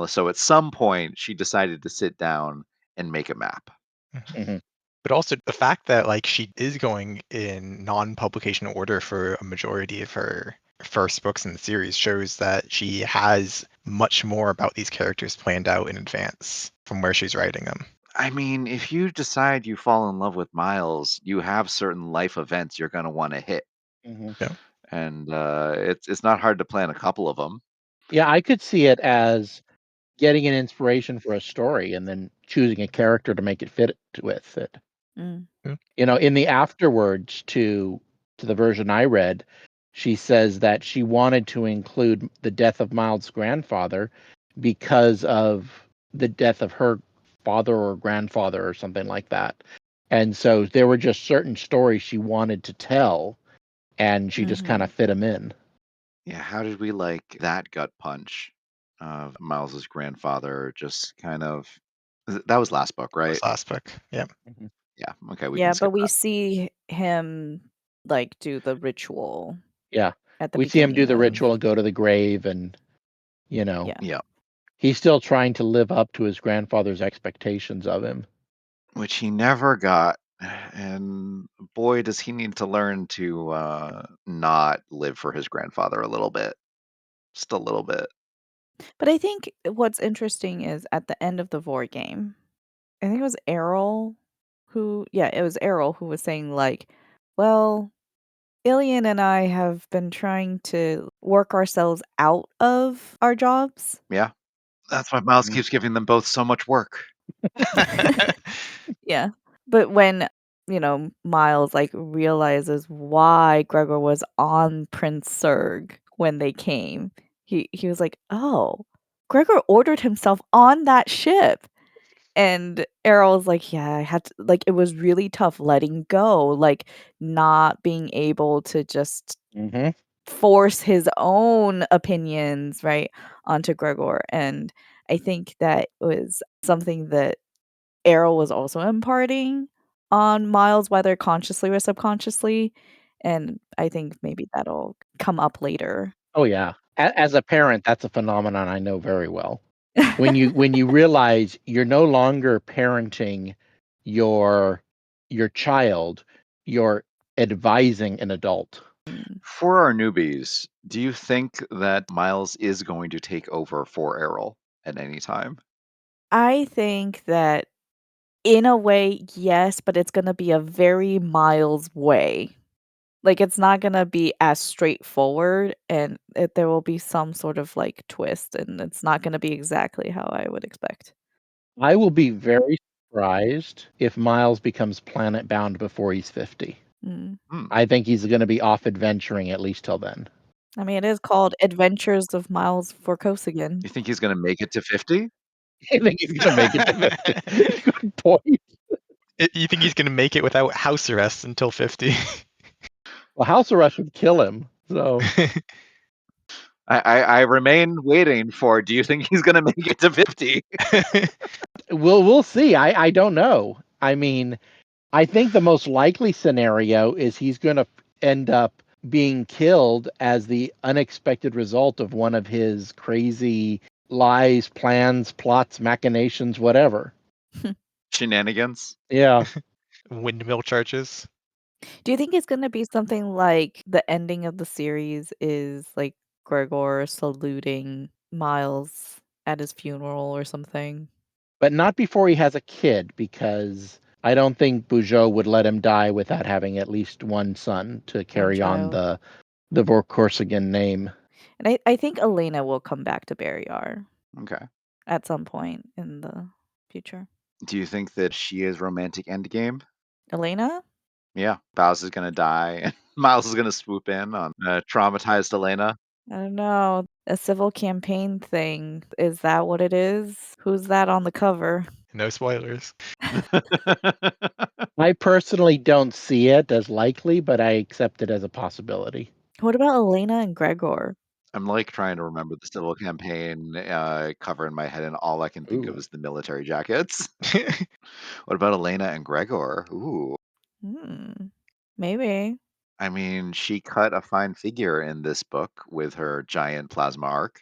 So at some point she decided to sit down and make a map. Mhm. But also the fact that like she is going in non-publication order for a majority of her first books in the series shows that she has much more about these characters planned out in advance from where she's writing them. I mean, if you decide you fall in love with Miles, you have certain life events you're going to want to hit, Mhm. Yeah. and it's not hard to plan a couple of them. Yeah, I could see it as getting an inspiration for a story and then choosing a character to make it fit with it. Mm. In the afterwards to the version I read, she says that she wanted to include the death of Miles' grandfather because of the death of her father or grandfather or something like that. And so there were just certain stories she wanted to tell, and she just kind Mhm. of fit them in. Yeah, how did we like that gut punch of Miles's grandfather? Just kind of that was last book, That right? was last book. Yeah. Mhm. Yeah. Okay, we can Yeah, but skip we that. see him like do the ritual Yeah. at the We see him do beginning the of. ritual and go to the grave, and, you know, Yeah. Yeah, he's still trying to live up to his grandfather's expectations of him. which he never got. And boy, does he need to learn to not live for his grandfather a little bit, just a little bit. But I think what's interesting is at the end of the Vor game, I think it was Errol it was Errol who was saying like, well, Ilian and I have been trying to work ourselves out of our jobs. Yeah, that's why Miles Mhm. keeps giving them both so much work. Yeah. But when, Miles like realizes why Gregor was on Prince Serg when they came, he was like, "Oh, Gregor ordered himself on that ship." And Errol's like, "Yeah, I had to like it was really tough letting go, like not being able to just Mhm. force his own opinions, right, onto Gregor." And I think that was something that Errol was also imparting on Miles, whether consciously or subconsciously, and I think maybe that'll come up later. Oh, yeah. As a parent, that's a phenomenon I know very well. When you realize you're no longer parenting your your child, you're advising an adult. Mm. For our newbies, do you think that Miles is going to take over for Errol at any time? I think that in a way, yes, but it's gonna be a very Miles way. Like, it's not gonna be as straightforward, and there will be some sort of, like, twist, and it's not gonna be exactly how I would expect. I will be very surprised if Miles becomes planet bound before he's 50. Mm. Hmm. I think he's gonna be off adventuring at least till then. I mean, it is called Adventures of Miles Vorkosigan. You think he's going to make it to 50? I think he's gonna make it to 50. Good point. You think he's going to make it without house arrest until 50? Well, house arrest would kill him, so I remain waiting for. Do you think he's gonna make it to 50? We'll see. I don't know. I mean, I think the most likely scenario is he's going to end up being killed as the unexpected result of one of his crazy lies, plans, plots, machinations, whatever. Shenanigans. Yeah. Windmill charges. Do you think it's gonna be something like the ending of the series is like Gregor saluting Miles at his funeral or something? But not before he has a kid, because I don't think Bujold would let him die without having at least one son to One carry on child. the Vorkosigan name. And I think Elena will come back to Barryar Okay. at some point in the future. Do you think that she is romantic endgame? Elena? Yeah. Bowser is gonna die, and Miles is gonna swoop in on traumatized Elena. I don't know. A civil campaign thing. Is that what it is? Who's that on the cover? No spoilers. I personally don't see it as likely, but I accept it as a possibility. What about Elena and Gregor? I'm like trying to remember the civil campaign cover in my head, and all I can think of Ooh. is the military jackets. What about Elena and Gregor? Ooh. Hmm. Maybe. I mean, she cut a fine figure in this book with her giant plasma arc.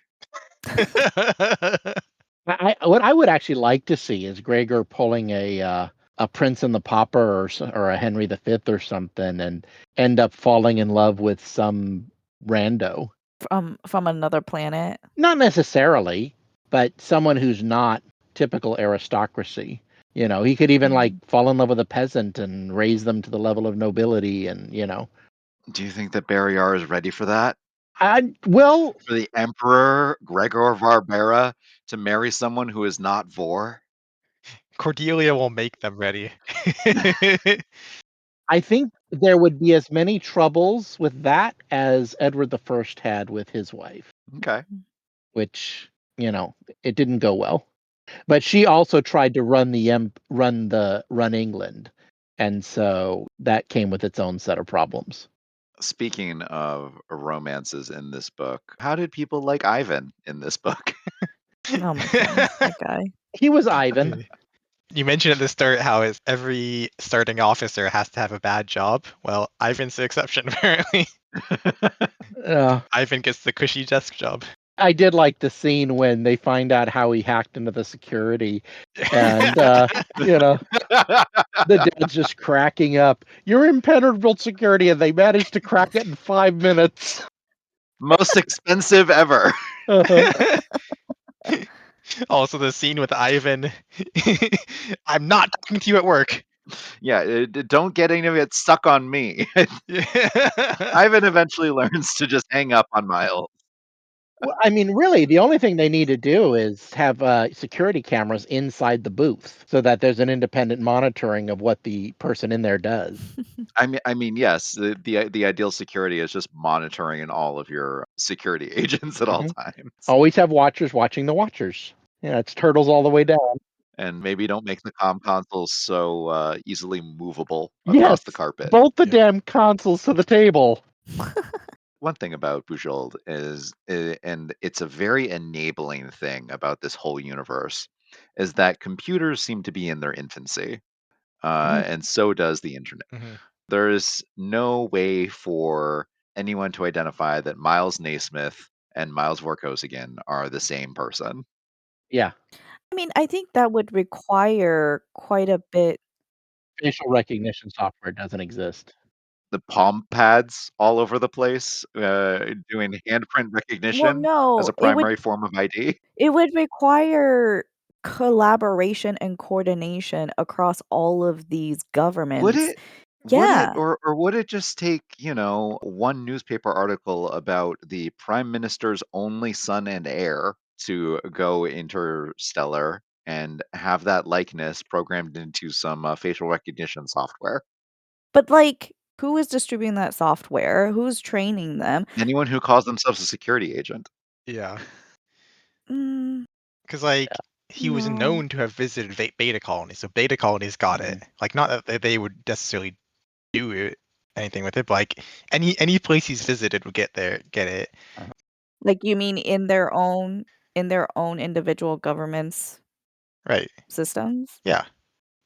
What I would actually like to see is Gregor pulling a Prince and the Pauper or a Henry V or something, and end up falling in love with some rando. From another planet. Not necessarily, but someone who's not typical aristocracy. You know, he could even like Mm. fall in love with a peasant and raise them to the level of nobility, and Do you think that Barryar is ready for that? well, For the Emperor Gregor Barbera to marry someone who is not Vor? Cordelia will make them ready. I think there would be as many troubles with that as Edward the First had with his wife, Okay. which, it didn't go well. But she also tried to run England, and so that came with its own set of problems. Speaking of romances in this book, how did people like Ivan in this book? Oh my goodness, that guy. He was Ivan. You mentioned at the start how every starting officer has to have a bad job. Well, Ivan's the exception, apparently. Uh, Ivan gets the cushy desk job. I did like the scene when they find out how he hacked into the security, and the dad's just cracking up. You're impenetrable security, and they managed to crack it in 5 minutes. Most expensive ever. Also, the scene with Ivan. I'm not talking to you at work. Yeah, don't get any of it stuck on me. Ivan eventually learns to just hang up on Miles. Well, I mean, really, the only thing they need to do is have security cameras inside the booth so that there's an independent monitoring of what the person in there does. I mean, yes, the ideal security is just monitoring all of your security agents at all Mhm. times, Always have watchers watching the watchers. Yeah, it's turtles all the way down. and maybe don't make the comm consoles so easily movable Yes, across the carpet. bolt the Yep. damn consoles to the table. One thing about Bujold is, and it's a very enabling thing about this whole universe, is that computers seem to be in their infancy, Mhm. and so does the internet. Mhm. There's no way for anyone to identify that Miles Naismith and Miles Vorkosigan are the same person. Yeah, I mean, I think that would require quite a bit. facial recognition software doesn't exist. The palm pads all over the place, doing handprint Well, recognition as no, a primary form of ID. it would require collaboration and coordination across all of these Would governments. it? Would it? Yeah. Or would it just take, one newspaper article about the prime minister's only son and heir to go interstellar and have that likeness programmed into some facial recognition software? But, like, who is distributing that software? Who's training them? Anyone who calls themselves a security agent. Yeah. Mm, Because, like, he was no. known to have visited beta colonies, so beta colonies got it. Mhm. Like, not that they would necessarily do anything with it, but like any place he's visited would get it. Like, you mean in their own individual governments Right. systems? Yeah.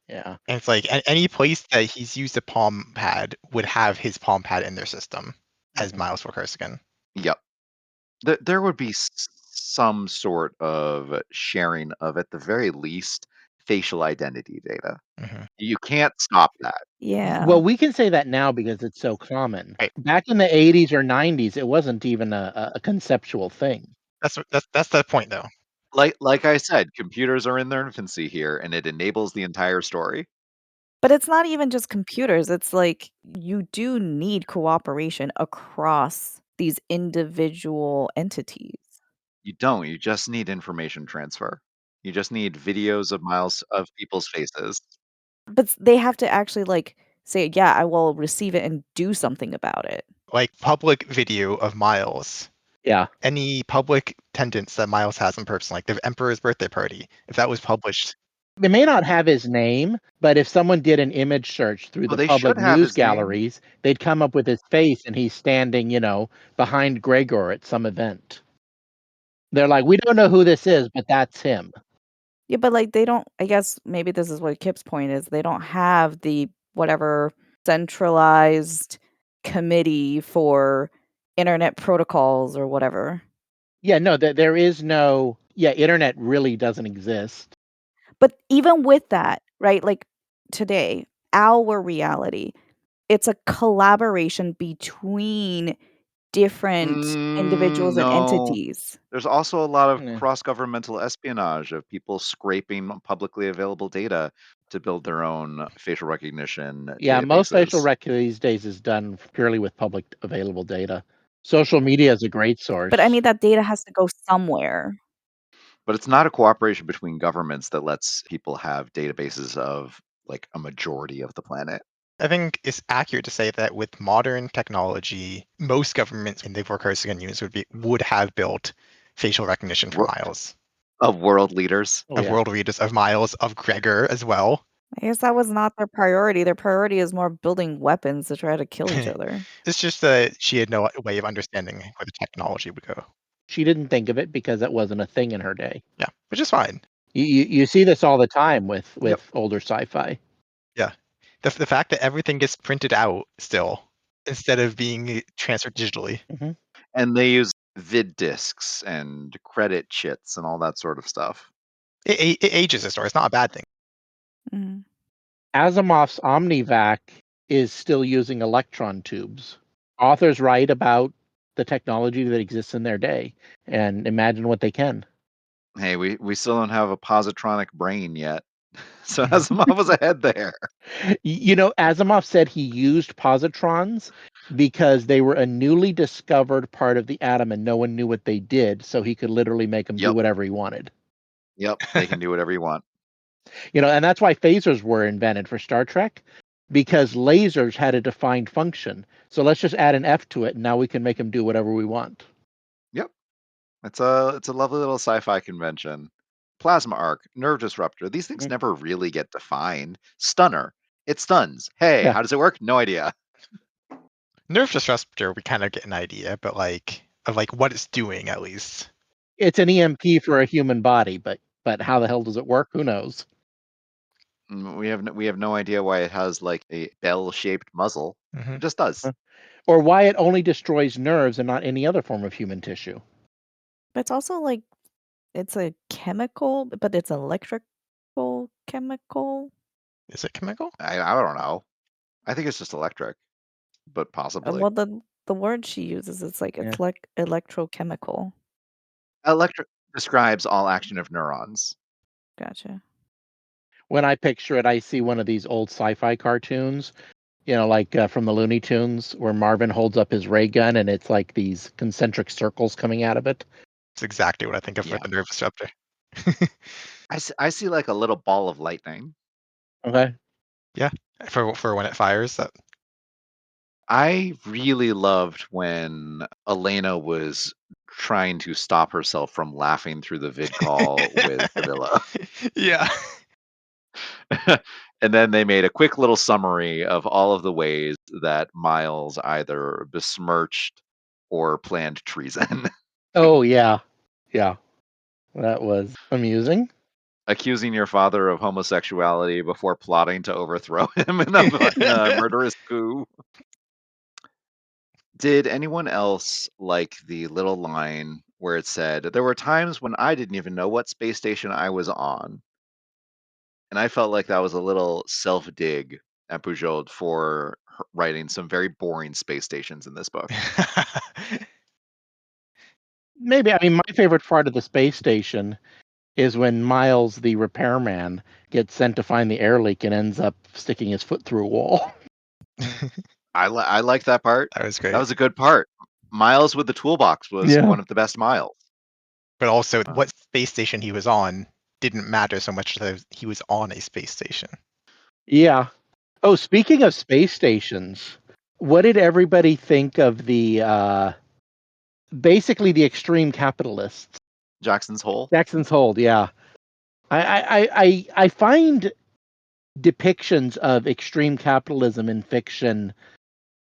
Yeah. And it's like any place that he's used a palm pad would have his palm pad in their system as Mhm. Miles Vorkosigan. Yep. There would be some sort of sharing of, at the very least, facial identity data. Hmm. You can't stop that. Yeah. Well, we can say that now because it's so common. Right. Back in the 80s or 90s, it wasn't even a conceptual thing. That's the point though. Like I said, computers are in their infancy here, and it enables the entire story. But it's not even just computers, it's like, you do need cooperation across these individual entities. You don't, you just need information transfer. You just need videos of people's faces. But they have to actually, like, say, "Yeah, I will receive it and do something about it." Like public video of Miles. Yeah. Any public attendance that Miles has in person, like the Emperor's birthday party, if that was published. They may not have his name, but if someone did an image search through Oh, the they public should have news his name, galleries, they'd come up with his face and he's standing, behind Gregor at some event. They're like, "We don't know who this is, but that's him." Yeah, but, like, they don't I guess maybe this is what Kip's point is, they don't have the whatever centralized committee for internet protocols or whatever. Yeah, no, there is no internet really doesn't exist. But even with that, right, like, today, our reality, it's a collaboration between different individuals and no. entities. There's also a lot of Yeah. cross-governmental espionage of people scraping publicly available data to build their own facial recognition Yeah, most facial databases. rec these days is done purely with public available data. Social media is a great But, I source. mean, that data has to go somewhere. But it's not a cooperation between governments that lets people have databases of, like, a majority of the planet. I think it's accurate to say that with modern technology, most governments in the Vorkosigan units would have built facial recognition for Wor Miles, of world leaders. Oh, of yeah. world readers, of Miles, of Gregor as well. I guess that was not their priority. Their priority is more building weapons to try to kill each other. It's just that she had no way of understanding where the technology would go. She didn't think of it because that wasn't a thing in her day. Yeah, which is fine. You see this all the time with Yep. older sci-fi. Yeah. The fact that everything gets printed out still instead of being transferred digitally. Mhm. And they use vid discs and credit chits and all that sort of stuff. It ages the story. It's not a bad thing. Mhm. Asimov's OmniVac is still using electron tubes. Authors write about the technology that exists in their day and imagine what they can. Hey, we still don't have a positronic brain yet. So Mhm. Asimov was ahead there. Asimov said he used positrons because they were a newly discovered part of the atom and no one knew what they did, so he could literally make them do Yep, whatever he wanted. yep, they can do whatever you want. And that's why phasers were invented for Star Trek because lasers had a defined function. So let's just add an F to it and now we can make them do whatever we want. Yep, it's a lovely little sci-fi convention. Plasma arc, nerve disruptor, these things Mhm. never really get defined. Stunner, it stuns. Hey, Yeah. how does it work? No idea. Nerve disruptor, we kind of get an idea, but of what it's doing at least. It's an EMP for a human body, but how the hell does it work? Who knows? We have no idea why it has like a bell-shaped muzzle. Hmm. It just does. Or why it only destroys nerves and not any other form of human tissue. But it's also like it's a chemical, but it's electrical chemical. Is it chemical? I don't know. I think it's just electric, but possibly. Well, the word she uses, it's like Yeah. it's like electrochemical. Electric describes all action of neurons. Gotcha. When I picture it, I see one of these old sci-fi cartoons, like from the Looney Tunes, where Marvin holds up his ray gun and it's like these concentric circles coming out of it. It's exactly what I think of for Yeah. the nerve disruptor. I see like a little ball of lightning. Okay. Yeah, for when it fires. I really loved when Elena was trying to stop herself from laughing through the vid call with Davila. Yeah. And then they made a quick little summary of all of the ways that Miles either besmirched or planned treason. Oh, yeah. Yeah. That was amusing. Accusing your father of homosexuality before plotting to overthrow him in a murderous coup. Did anyone else like the little line where it said, "There were times when I didn't even know what space station I was on." And I felt like that was a little self-dig at Bujold for writing some very boring space stations in this book. Maybe. I mean, my favorite part of the space station is when Miles, the repairman, gets sent to find the air leak and ends up sticking his foot through a wall. I like that part. That was That great. was a good part. Miles with the toolbox was Yeah. one of the best Miles. But also, Uh, what space station he was on didn't matter so much that he was on a space station. Yeah. Oh, speaking of space stations, what did everybody think of the basically the extreme capitalists? Jackson's Hole. Jackson's Hold, yeah. I find depictions of extreme capitalism in fiction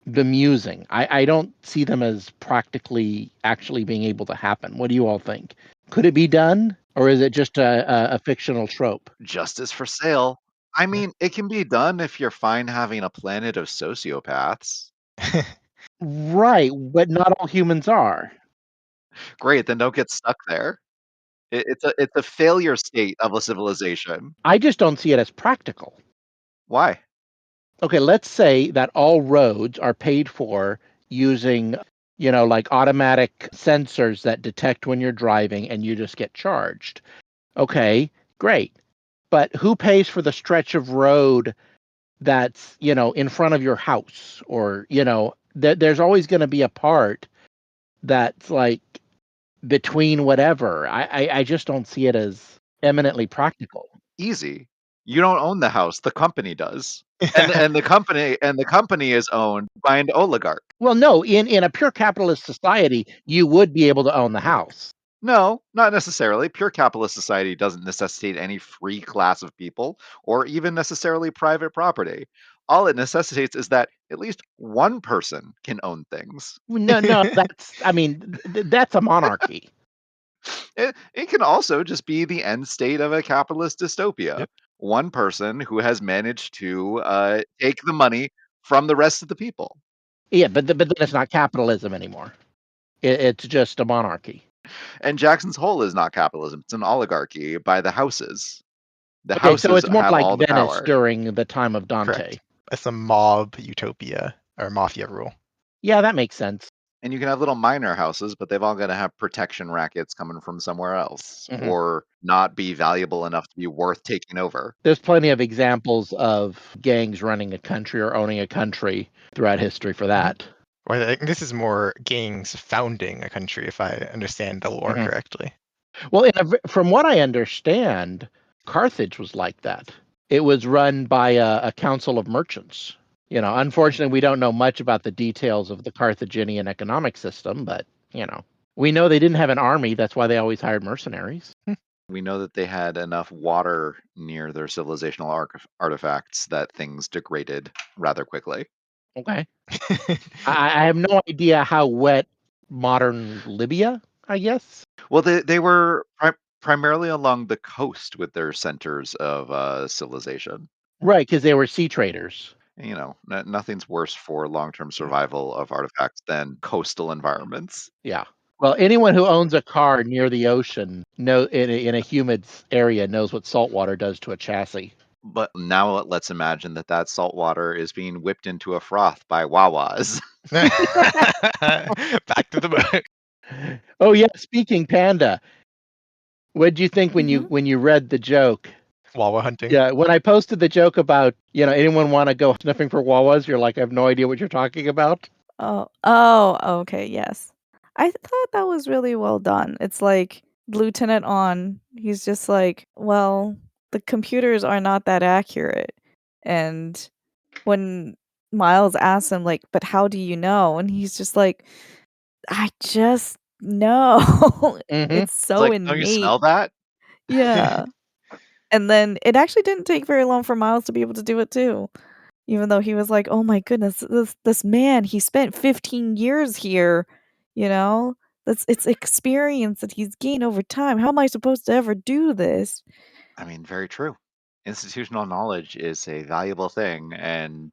bemusing. I don't see them as practically actually being able to happen. What do you all think? Could it be done, or is it just a fictional trope? Justice for sale. I mean, it can be done if you're fine having a planet of sociopaths. Right, but not all humans are. Great, then don't get stuck there. It's a failure state of a civilization. I just don't see it as practical. Why? Okay, let's say that all roads are paid for using, like automatic sensors that detect when you're driving and you just get charged. Okay, great. But who pays for the stretch of road that's, in front of your house? Or, there's always going to be a part that's like between whatever. I just don't see it as eminently practical. Easy. You don't own the house, the company does. And the company is owned by an oligarch. Well, no, in a pure capitalist society, you would be able to own the house. No, not necessarily. Pure capitalist society doesn't necessitate any free class of people or even necessarily private property. All it necessitates is that at least one person can own things. No, no, I mean, that's a monarchy. It can also just be the end state of a capitalist dystopia. Yep. One person who has managed to take the money from the rest of the people. Yeah, but then it's not capitalism anymore. It's just a monarchy. And Jackson's Hole is not capitalism, it's an oligarchy by the houses. The Okay, so houses it's more have like all the Venice power. during the time of Dante. Correct. It's a mob utopia or mafia rule. Yeah, that makes sense. And you can have little minor houses, but they've all got to have protection rackets coming from somewhere else Hmm. or not be valuable enough to be worth taking over. There's plenty of examples of gangs running a country or owning a country throughout history for that. Well, I think this is more gangs founding a country, if I understand the lore Mhm. correctly. Well, from what I understand, Carthage was like that. It was run by a council of merchants. Unfortunately, we don't know much about the details of the Carthaginian economic system, but, we know they didn't have an army. That's why they always hired mercenaries. We know that they had enough water near their civilizational artifacts that things degraded rather quickly. Okay. I have no idea how wet modern Libya, I guess. Well, they were primarily along the coast with their centers of civilization. Right, because they were sea traders. You know, nothing's worse for long-term survival of artifacts than coastal environments. Yeah. Well, anyone who owns a car near the ocean in a humid area knows what salt water does to a chassis. But now let's imagine that salt water is being whipped into a froth by Wawas. Back to the book. Oh yeah, speaking Panda, what did you think when you Mhm. when you read the joke? Wawa hunting. Yeah, when I posted the joke about, anyone want to go sniffing for Wawas, you're like, I have no idea what you're talking about. Oh, okay, yes. I thought that was really well done. It's like Lieutenant On, he's just like, "Well, the computers are not that accurate." And when Miles asks him like, "But how do you know?" And he's just like, "I just know." Hmm. It's It's so like, don't you innate. smell that? Yeah. And then it actually didn't take very long for Miles to be able to do it too. Even though he was like, "Oh my goodness, this man, he spent 15 years here," you know? It's experience that he's gained over time. How am I supposed to ever do this? I mean, very true. Institutional knowledge is a valuable thing, and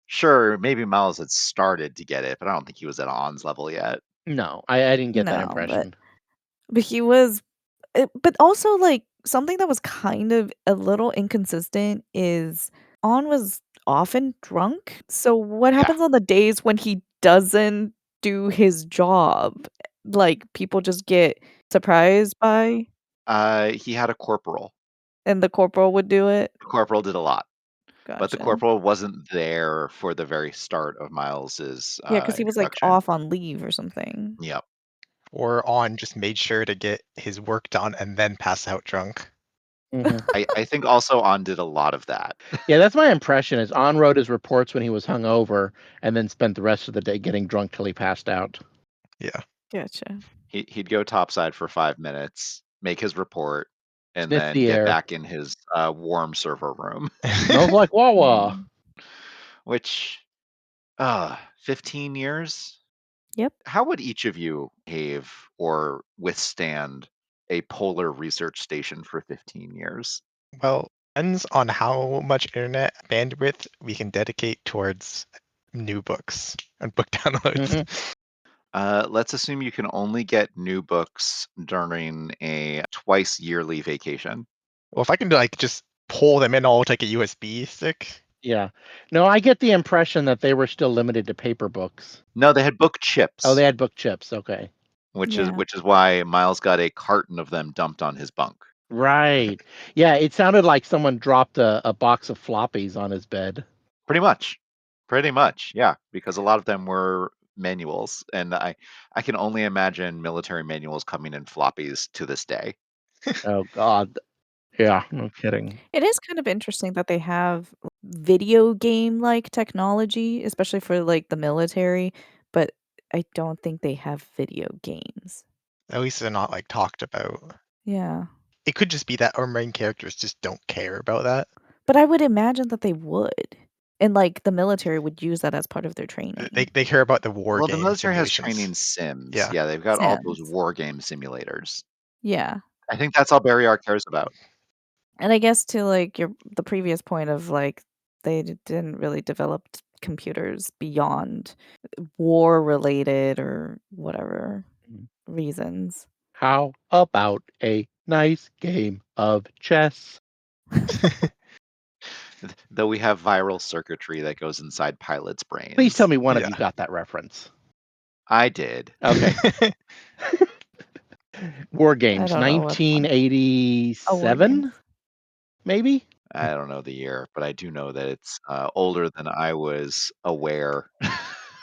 sure, maybe Miles had started to get it, but I don't think he was at On's level yet. No, I didn't get that No, impression. but he was but also, like, something that was kind of a little inconsistent is On was often drunk. So what Yeah. happens on the days when he doesn't do his job? Like, people just get surprised by He had a corporal. and the corporal would do it? The corporal did a lot, but the Gotcha. corporal wasn't there for the very start of Miles's Yeah, because he was, like, introduction. off on leave or something. Yep. Or On just made sure to get his work done and then pass out drunk. Mhm. I think also On did a lot of that. Yeah, that's my impression. Is On wrote his reports when he was hungover, and then spent the rest of the day getting drunk till he passed out. Yeah. Gotcha. He'd go topside for 5 minutes, make his report, and Sniff then the get air. back in his warm server room, Smells like Wawa. Mm. which 15 years? Yep. How would each of you behave or withstand a polar research station for 15 years? Well, depends on how much internet bandwidth we can dedicate towards new books and book downloads. Mhm. Let's assume you can only get new books during a twice yearly vacation. Well, if I can like just pull them in all with like a USB stick. Yeah. No, I get the impression that they were still limited to paper books. No, they had book Oh, chips, they had book chips. Okay. Yeah. which is why Miles got a carton of them dumped on his bunk. Right. Yeah, it sounded like someone dropped a box of floppies on his bed. Pretty much. Pretty much, yeah, because a lot of them were manuals, and I can only imagine military manuals coming in floppies to this day. Oh God. Yeah, no kidding. It is kind of interesting that they have video game-like technology, especially for, like, the military, but I don't think they have video games. At least they're not like talked about. Yeah. It could just be that our main characters just don't care about that. But I would imagine that they would, and, like, the military would use that as part of their They training. they care about the war Well, the game military has simulations. training sims. Yeah. Yeah, they've got all those Sims. war game simulators. Yeah. I think that's all Barry R cares about. And I guess to, like, the previous point of, like, they didn't really develop computers beyond war-related or whatever Mhm. reasons. How about a nice game of chess? Though we have viral circuitry that goes inside pilots' Please tell brains. me one of Yeah. you got that reference. I did. Okay. War I Games, don't know what's one. Oh, War 1987, Games. maybe? I don't know the year, but I do know that it's older than I was aware.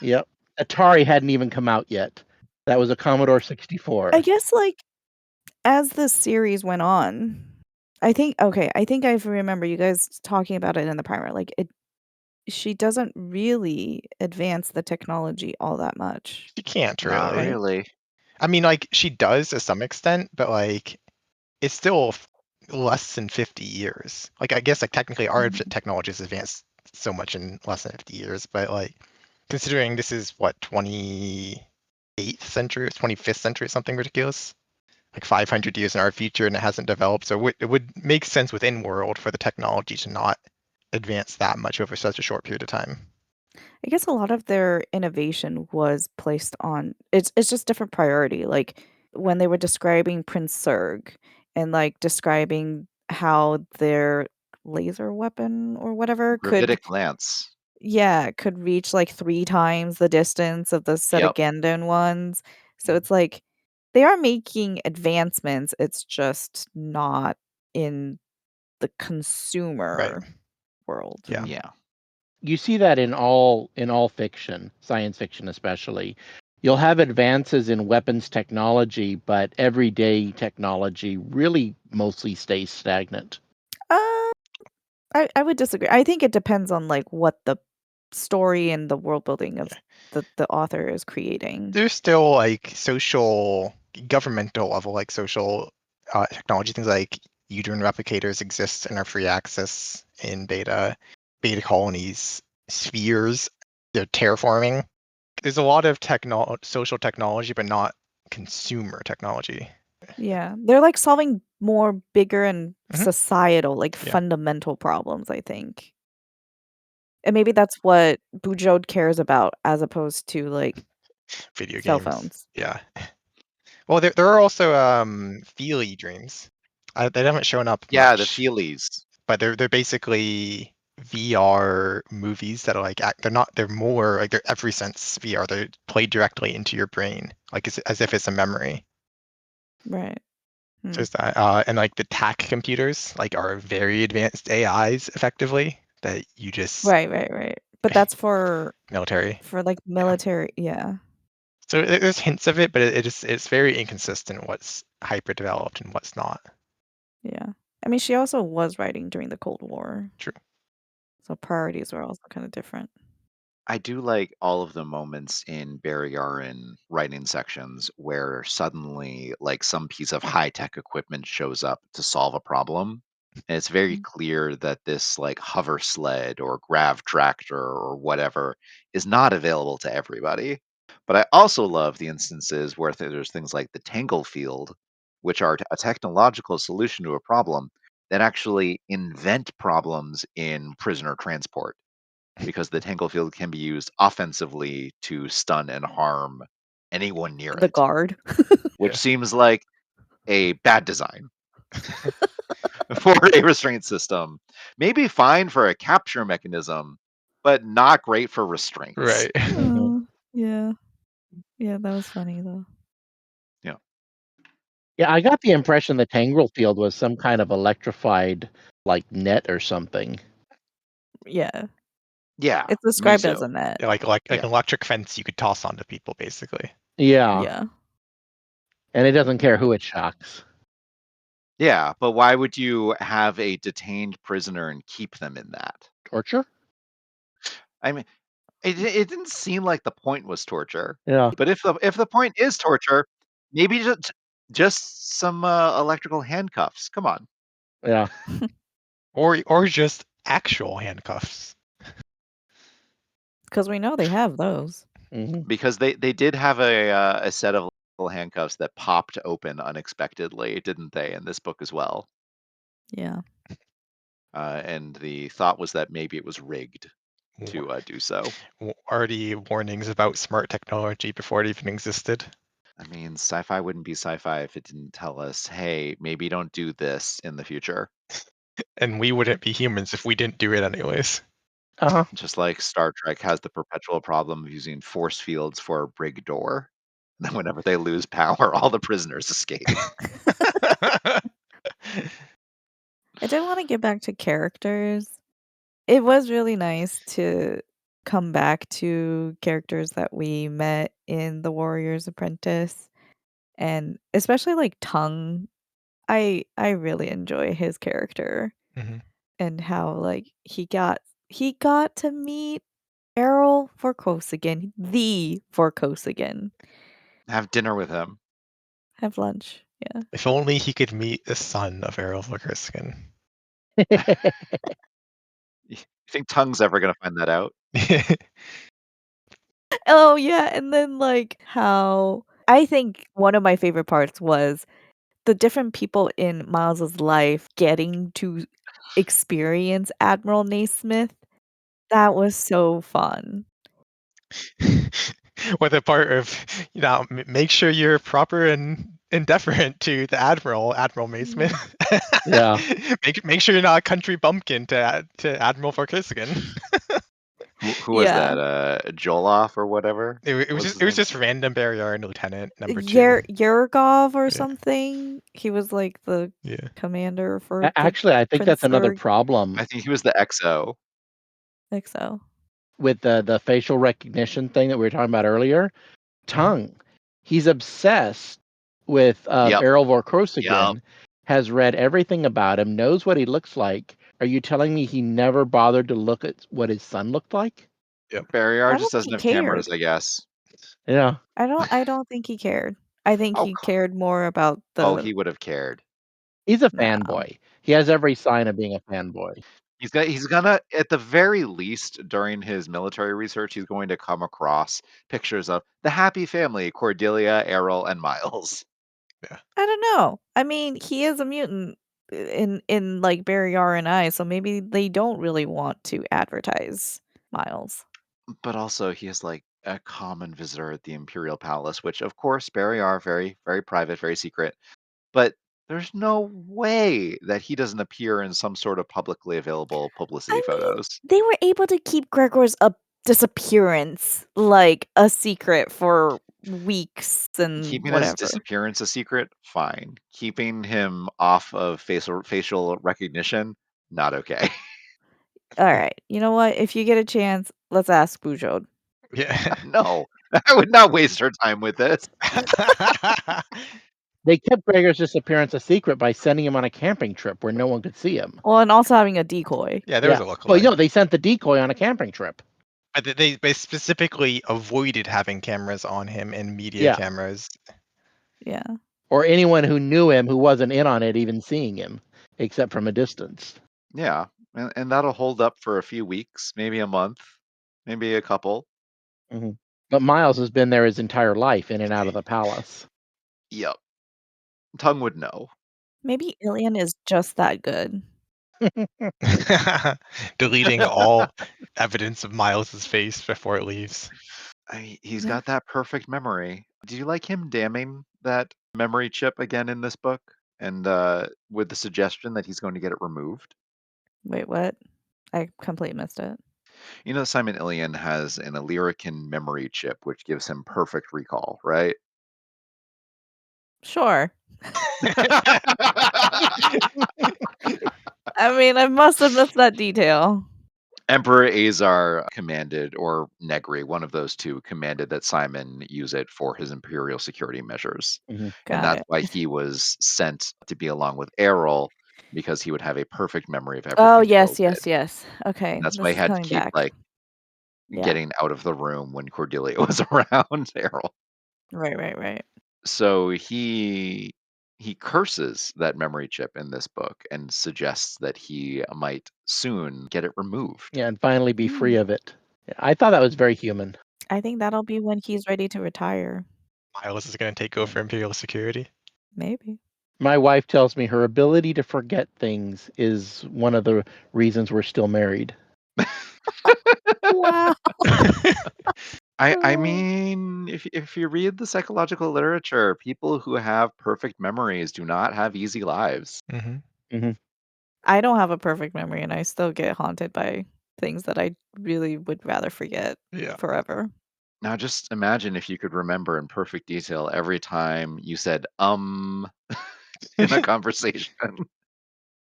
Yep. Atari hadn't even come out yet. That was a Commodore I 64. guess, like, as the series went on, I think I remember you guys talking about it in the primer, like, she doesn't really advance the technology all that much, She can't Not really. right? really. I mean, like she does to some extent, but like it's still less than 50 years. Like I guess like technically our Mhm. technology has advanced so much in less than 50 years, but like considering this is what 28th century, 25th century, something ridiculous. Like 500 years in our future and it hasn't developed. So it would make sense within world for the technology to not advance that much over such a short period of time. I guess a lot of their innovation was placed on it's just different priority, like, when they were describing Prince Zerg and, like, describing how their laser weapon or whatever could Gravitic Lance. yeah, could reach, like, 3 times the distance of the Yep. Setagendan ones. So Mm. it's like, they are making advancements, it's just not in the Right. consumer world. Yeah. Yeah. You see that in all fiction, science fiction especially. You'll have advances in weapons technology, but everyday technology really mostly stays stagnant. Uh, I would disagree. I think it depends on, like, what the story and the world building of Yeah. the author is creating. There's still like social, governmental level, like social technology things like uterine replicators exist and are free access in beta colonies, spheres, they're terraforming. There's a lot of social technology, but not consumer technology. Yeah. They're like solving more bigger and Mhm. societal, like Yeah. fundamental problems, I think. And maybe that's what Bujold cares about as opposed to like Video cell games. phones. Yeah. Well, there are also Feely dreams. They haven't shown up Yeah, the much, feelies. but they're basically VR movies that are like they're more like they're every sense VR. They're played directly into your brain, like as if it's a memory. Right. Just that, and like the TAC computers like are very advanced AIs effectively that you just Right. But that's for military. like Yeah. military, yeah. So there's hints of it, but it's very inconsistent what's hyper developed and what's not. Yeah. I mean, she also was writing during the Cold War. True. So priorities were also kind of different. I do like all of the moments in Barry Aron writing sections where suddenly, like, some piece of high-tech equipment shows up to solve a problem, and it's very Mhm. clear that this, like, hover sled or grav tractor or whatever is not available to everybody. But I also love the instances where there's things like the Tangle Field, which are a technological solution to a problem that actually invent problems in prisoner transport because the Tangle Field can be used offensively to stun and harm anyone near The it, guard. which Yeah. seems like a bad design for a restraint system. Maybe fine for a capture mechanism, but not great for restraints. Right. Oh, yeah. Yeah, that was funny though. Yeah. Yeah, I got the impression the Tangle Field was some kind of electrified, like, net or something. Yeah. Yeah, It's me described as too. a net. Yeah, like Yeah. an electric fence you could toss onto people, basically. Yeah, Yeah. and it doesn't care who it shocks. Yeah, but why would you have a detained prisoner and keep them in that? Torture? I mean, it didn't seem like the point was torture. Yeah, But if the point is torture, maybe just some electrical handcuffs. Come on. yeah. Or just actual handcuffs. Because we know they have those. Mhm. Because they did have a set of little handcuffs that popped open unexpectedly, didn't they, in this book as well? Yeah. And the thought was that maybe it was rigged Wa- to do so. Already warnings about smart technology before it even existed. I mean, sci-fi wouldn't be sci-fi if it didn't tell us, hey, maybe don't do this in the future. And we wouldn't be humans if we didn't do it anyways. Uh-huh. Just like Star Trek has the perpetual problem of using force fields for a brig door. And then whenever they lose power, all the prisoners escape. I did want to get back to characters. It was really nice to come back to characters that we met in The Warrior's Apprentice, and especially like Tongue. I really enjoy his character Mhm. and how like he got to meet Errol Vorkosigan, the Vorkosigan. Have dinner with him. Have lunch. Yeah. If only he could meet the son of Errol Vorkosigan. You think Tongue's ever gonna find that out? Oh yeah, and then like how I think one of my favorite parts was the different people in Miles's life getting to experience Admiral Naismith. That was so fun. With a part of, make sure you're proper and deferent to the Admiral Maysmith. Mm. Yeah. Make sure you're not a country bumpkin to Admiral Vorkosigan. Who was Yeah. that? Joloff or whatever It was was just his it was name? just random Barrier Lieutenant number 2. Yergov or Yeah, something. He was like the yeah. commander for the Actually, I think that's another Princeburg problem I think he was the XO. XO. with the facial recognition thing that we were talking about earlier. Mhm. Tongue, he's obsessed with Yep. Errol Yep. Vorkosigan, has read everything about him, knows what he looks like. Are you telling me he never bothered to look at what his son looked like? Yep. Barrier I just don't think doesn't he have cameras, cared. I guess. Yeah. I don't think he cared. I think Oh, he cared more about oh, the he would have cared. He's a no. fanboy. He has every sign of being a fanboy. He's gonna, at the very least, during his military research, he's going to come across pictures of the happy family, Cordelia, Errol, and Miles. Yeah. I don't know. I mean, he is a mutant in like Barry R and I, so maybe they don't really want to advertise Miles. But also, he is like a common visitor at the Imperial Palace, which, of course, Barry are very, very private, very secret. But there's no way that he doesn't appear in some sort of publicly available publicity I mean, photos. they were able to keep Gregor's disappearance like a secret for weeks and Keeping his whatever. disappearance a secret, fine. Keeping him off of facial recognition, not okay. All right. You know what? If you get a chance, let's ask Bujold. Yeah. No, I would not waste her time with this. They kept Gregor's disappearance a secret by sending him on a camping trip where no one could see him. Well, and also having a decoy. Yeah, there was a Well, lookalike. they sent the decoy on a camping trip. But they specifically avoided having cameras on him and media Yeah. cameras. Yeah. Or anyone who knew him who wasn't in on it even seeing him, except from a distance. Yeah, and that'll hold up for a few weeks, maybe a month, maybe a couple. Mhm. But Miles has been there his entire life, in and out of the palace. Yep. Tongue would know. Maybe Ilian is just that good. Deleting all evidence of Miles's face before it leaves. He's Yeah. got that perfect memory. Do you like him damning that memory chip again in this book? And with the suggestion that he's going to get it removed? Wait, what? I completely missed it. You know, Simon Ilian has an Illyrican memory chip, which gives him perfect recall, right? Sure. I mean, I must have missed that detail. Emperor Azar commanded, or Negri, one of those two, commanded that Simon use it for his imperial security measures. And Got that's it. why he was sent to be along with Errol, because he would have a perfect memory of Oh, everything Errol yes, did. yes, yes. Okay, And that's why this he is had to coming keep, back. like, Yeah. getting out of the room when Cordelia was around Errol. Right, right, right. So he curses that memory chip in this book and suggests that he might soon get it removed. Yeah, and finally be free Mm. of it. Yeah, I thought that was very human. I think that'll be when he's ready to retire. Miles is going to take over Imperial security. Maybe. My wife tells me her ability to forget things is one of the reasons we're still married. Wow. I mean, if you read the psychological literature, people who have perfect memories do not have easy lives. Hmm. Mhm. I don't have a perfect memory, and I still get haunted by things that I really would rather forget Yeah. forever. Now just imagine if you could remember in perfect detail every time you said in a conversation.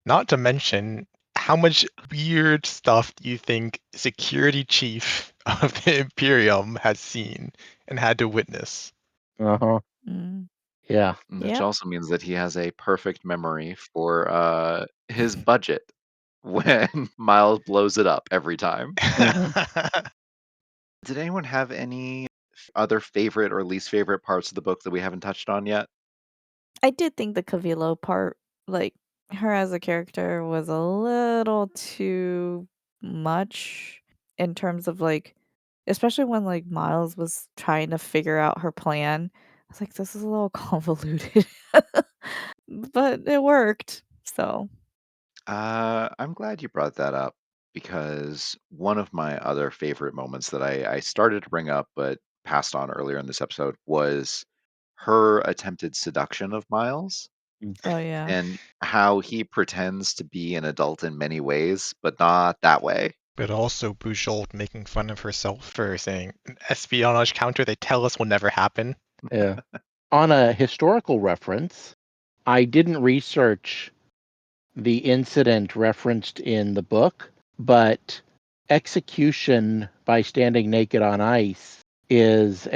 Not to mention how much weird stuff do you think security chief of the Imperium has seen and had to witness? Uh-huh. Mm. Yeah. Which Yep. also means that he has a perfect memory for his budget when Miles blows it up every time. Mhm. Did anyone have any other favorite or least favorite parts of the book that we haven't touched on yet? I did think the Cavilo part, like, her as a character was a little too much in terms of, like especially when, like, Miles was trying to figure out her plan. I was like, "This is a little convoluted." But it worked, so I'm glad you brought that up because one of my other favorite moments that I started to bring up but passed on earlier in this episode was her attempted seduction of Miles Mm. Oh, yeah. and how he pretends to be an adult in many ways, but not that way. But also Bujold making fun of herself for saying an espionage counter they tell us will never happen. Yeah. On a historical reference, I didn't research the incident referenced in the book, but execution by standing naked on ice is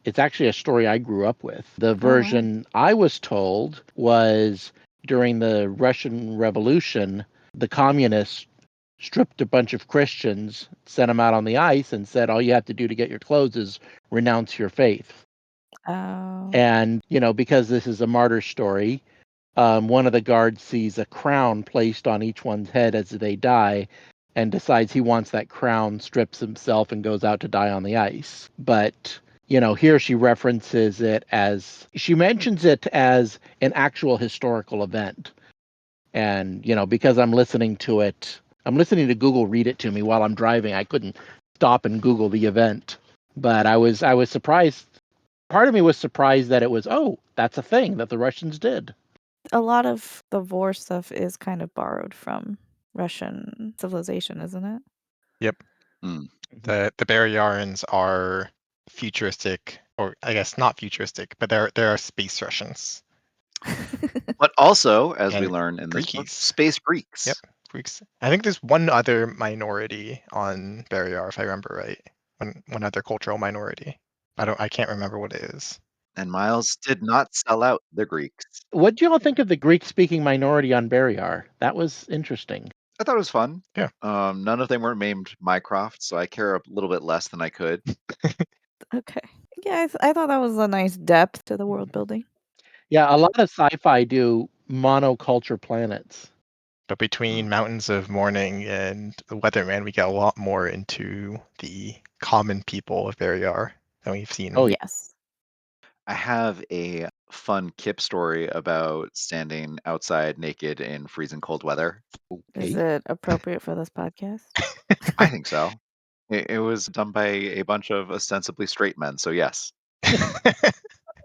it's actually a story I grew up with. The Oh, wow. version I was told was during the Russian Revolution, the communists stripped a bunch of Christians, sent them out on the ice, and said, all you have to do to get your clothes is renounce your faith. Oh. And, because this is a martyr story, one of the guards sees a crown placed on each one's head as they die and decides he wants that crown, strips himself, and goes out to die on the ice. But, here she references it as, she mentions it as an actual historical event. And, because I'm listening to Google read it to me while I'm driving, I couldn't stop and Google the event. But I was surprised. Part of me was surprised that it was, oh, that's a thing that the Russians did. A lot of the Vor stuff is kind of borrowed from Russian civilization, isn't it? Yep. Mm. The Baryarans are futuristic, or I guess not futuristic, but there are space Russians But also, as we and learn in this book, Greekies. space Yep, Greeks. Greeks. I think there's one other minority on Baryar, if I remember right. One other cultural minority. I can't remember what it is. And Miles did not sell out the Greeks. What do y'all think of the Greek-speaking minority on Baryar? That was interesting. I thought it was fun. Yeah. None of them were named Mycroft, so I care a little bit less than I could. Okay. Yeah, I thought that was a nice depth to the world building. Yeah, a lot of sci-fi do monoculture planets. But between Mountains of Mourning and the Weatherman, we get a lot more into the common people of Baryar than we've seen. Oh, yeah. Yes. I have a fun Kip story about standing outside naked in freezing cold weather. Is Okay. it appropriate for this podcast? I think so. It was done by a bunch of ostensibly straight men, so yes.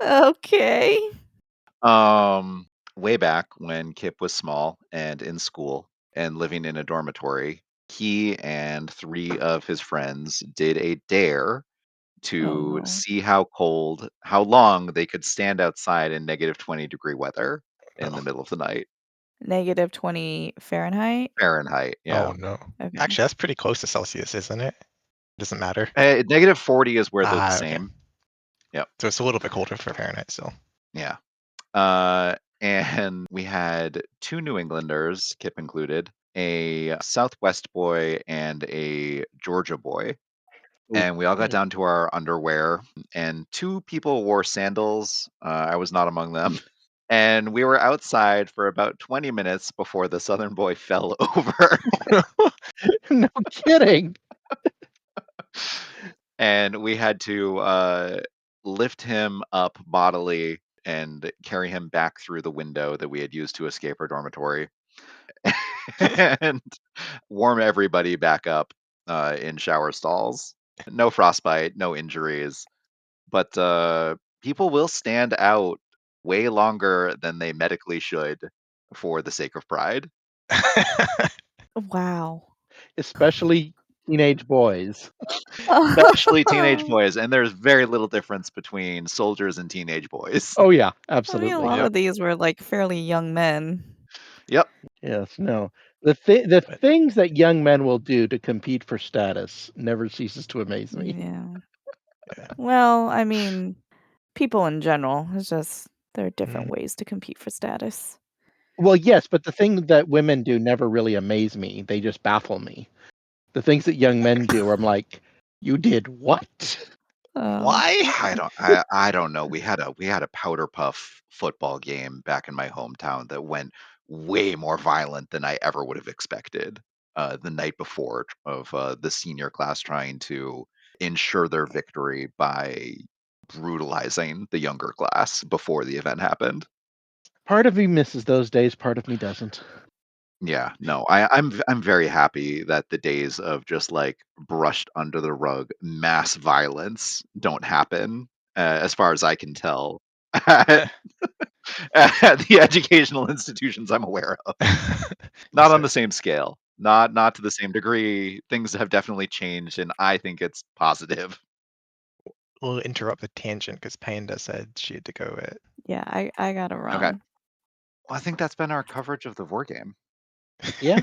Okay. Way back when Kip was small and in school and living in a dormitory, he and 3 of his friends did a dare Oh to no. see how long they could stand outside in -20-degree weather in the Oh. middle of the night. -20 Fahrenheit? Fahrenheit, yeah. Oh no. Okay. Actually, that's pretty close to Celsius, isn't it? Doesn't matter. -40 is where they're the Okay. same. Yep. So it's a little bit colder for Fahrenheit still. Yeah. And we had 2 New Englanders, Kip included, a Southwest boy and a Georgia boy. And we all got Okay. down to our underwear, and 2 people wore sandals. I was not among them. And we were outside for about 20 minutes before the Southern boy fell over. No kidding. And we had to lift him up bodily and carry him back through the window that we had used to escape our dormitory and warm everybody back up in shower stalls. No frostbite, no injuries, but people will stand out way longer than they medically should for the sake of pride, Wow. Especially teenage boys. especially teenage boys. And there's very little difference between soldiers and teenage boys. Oh, yeah, I mean, a absolutely. lot Yep. of these were like fairly young men. Yep. Yes, no. The But- things that young men will do to compete for status never ceases to amaze me. Yeah. Yeah. Well, I mean, people in general. It's just there are different Mm. ways to compete for status. Well, yes, but the things that women do never really amaze me. They just baffle me. The things that young men do, I'm like, you did what? Why? I don't know. We had a powder puff football game back in my hometown that went way more violent than I ever would have expected. The night before of the senior class trying to ensure their victory by brutalizing the younger class before the event happened. Part of me misses those days, part of me doesn't. Yeah, no, I'm very happy that the days of just like brushed under the rug mass violence don't happen, as far as I can tell, at, Eh. at the educational institutions I'm aware of. Not on So the same scale, not to the same degree. Things have definitely changed, and I think it's positive. we'll interrupt the tangent because Panda said she had to go at. Yeah, I gotta Okay, run. well, I think that's been our coverage of the war game. Yeah.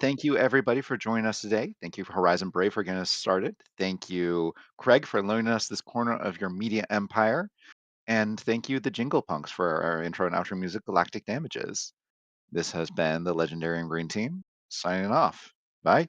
Thank you everybody for joining us today. Thank you for Horizon Brave for getting us started. Thank you, Craig, for loaning us this corner of your media empire. And thank you, the Jingle Punks, for our intro and outro music, Galactic Damages. This has been the Legendarium Green Team, signing off. Bye.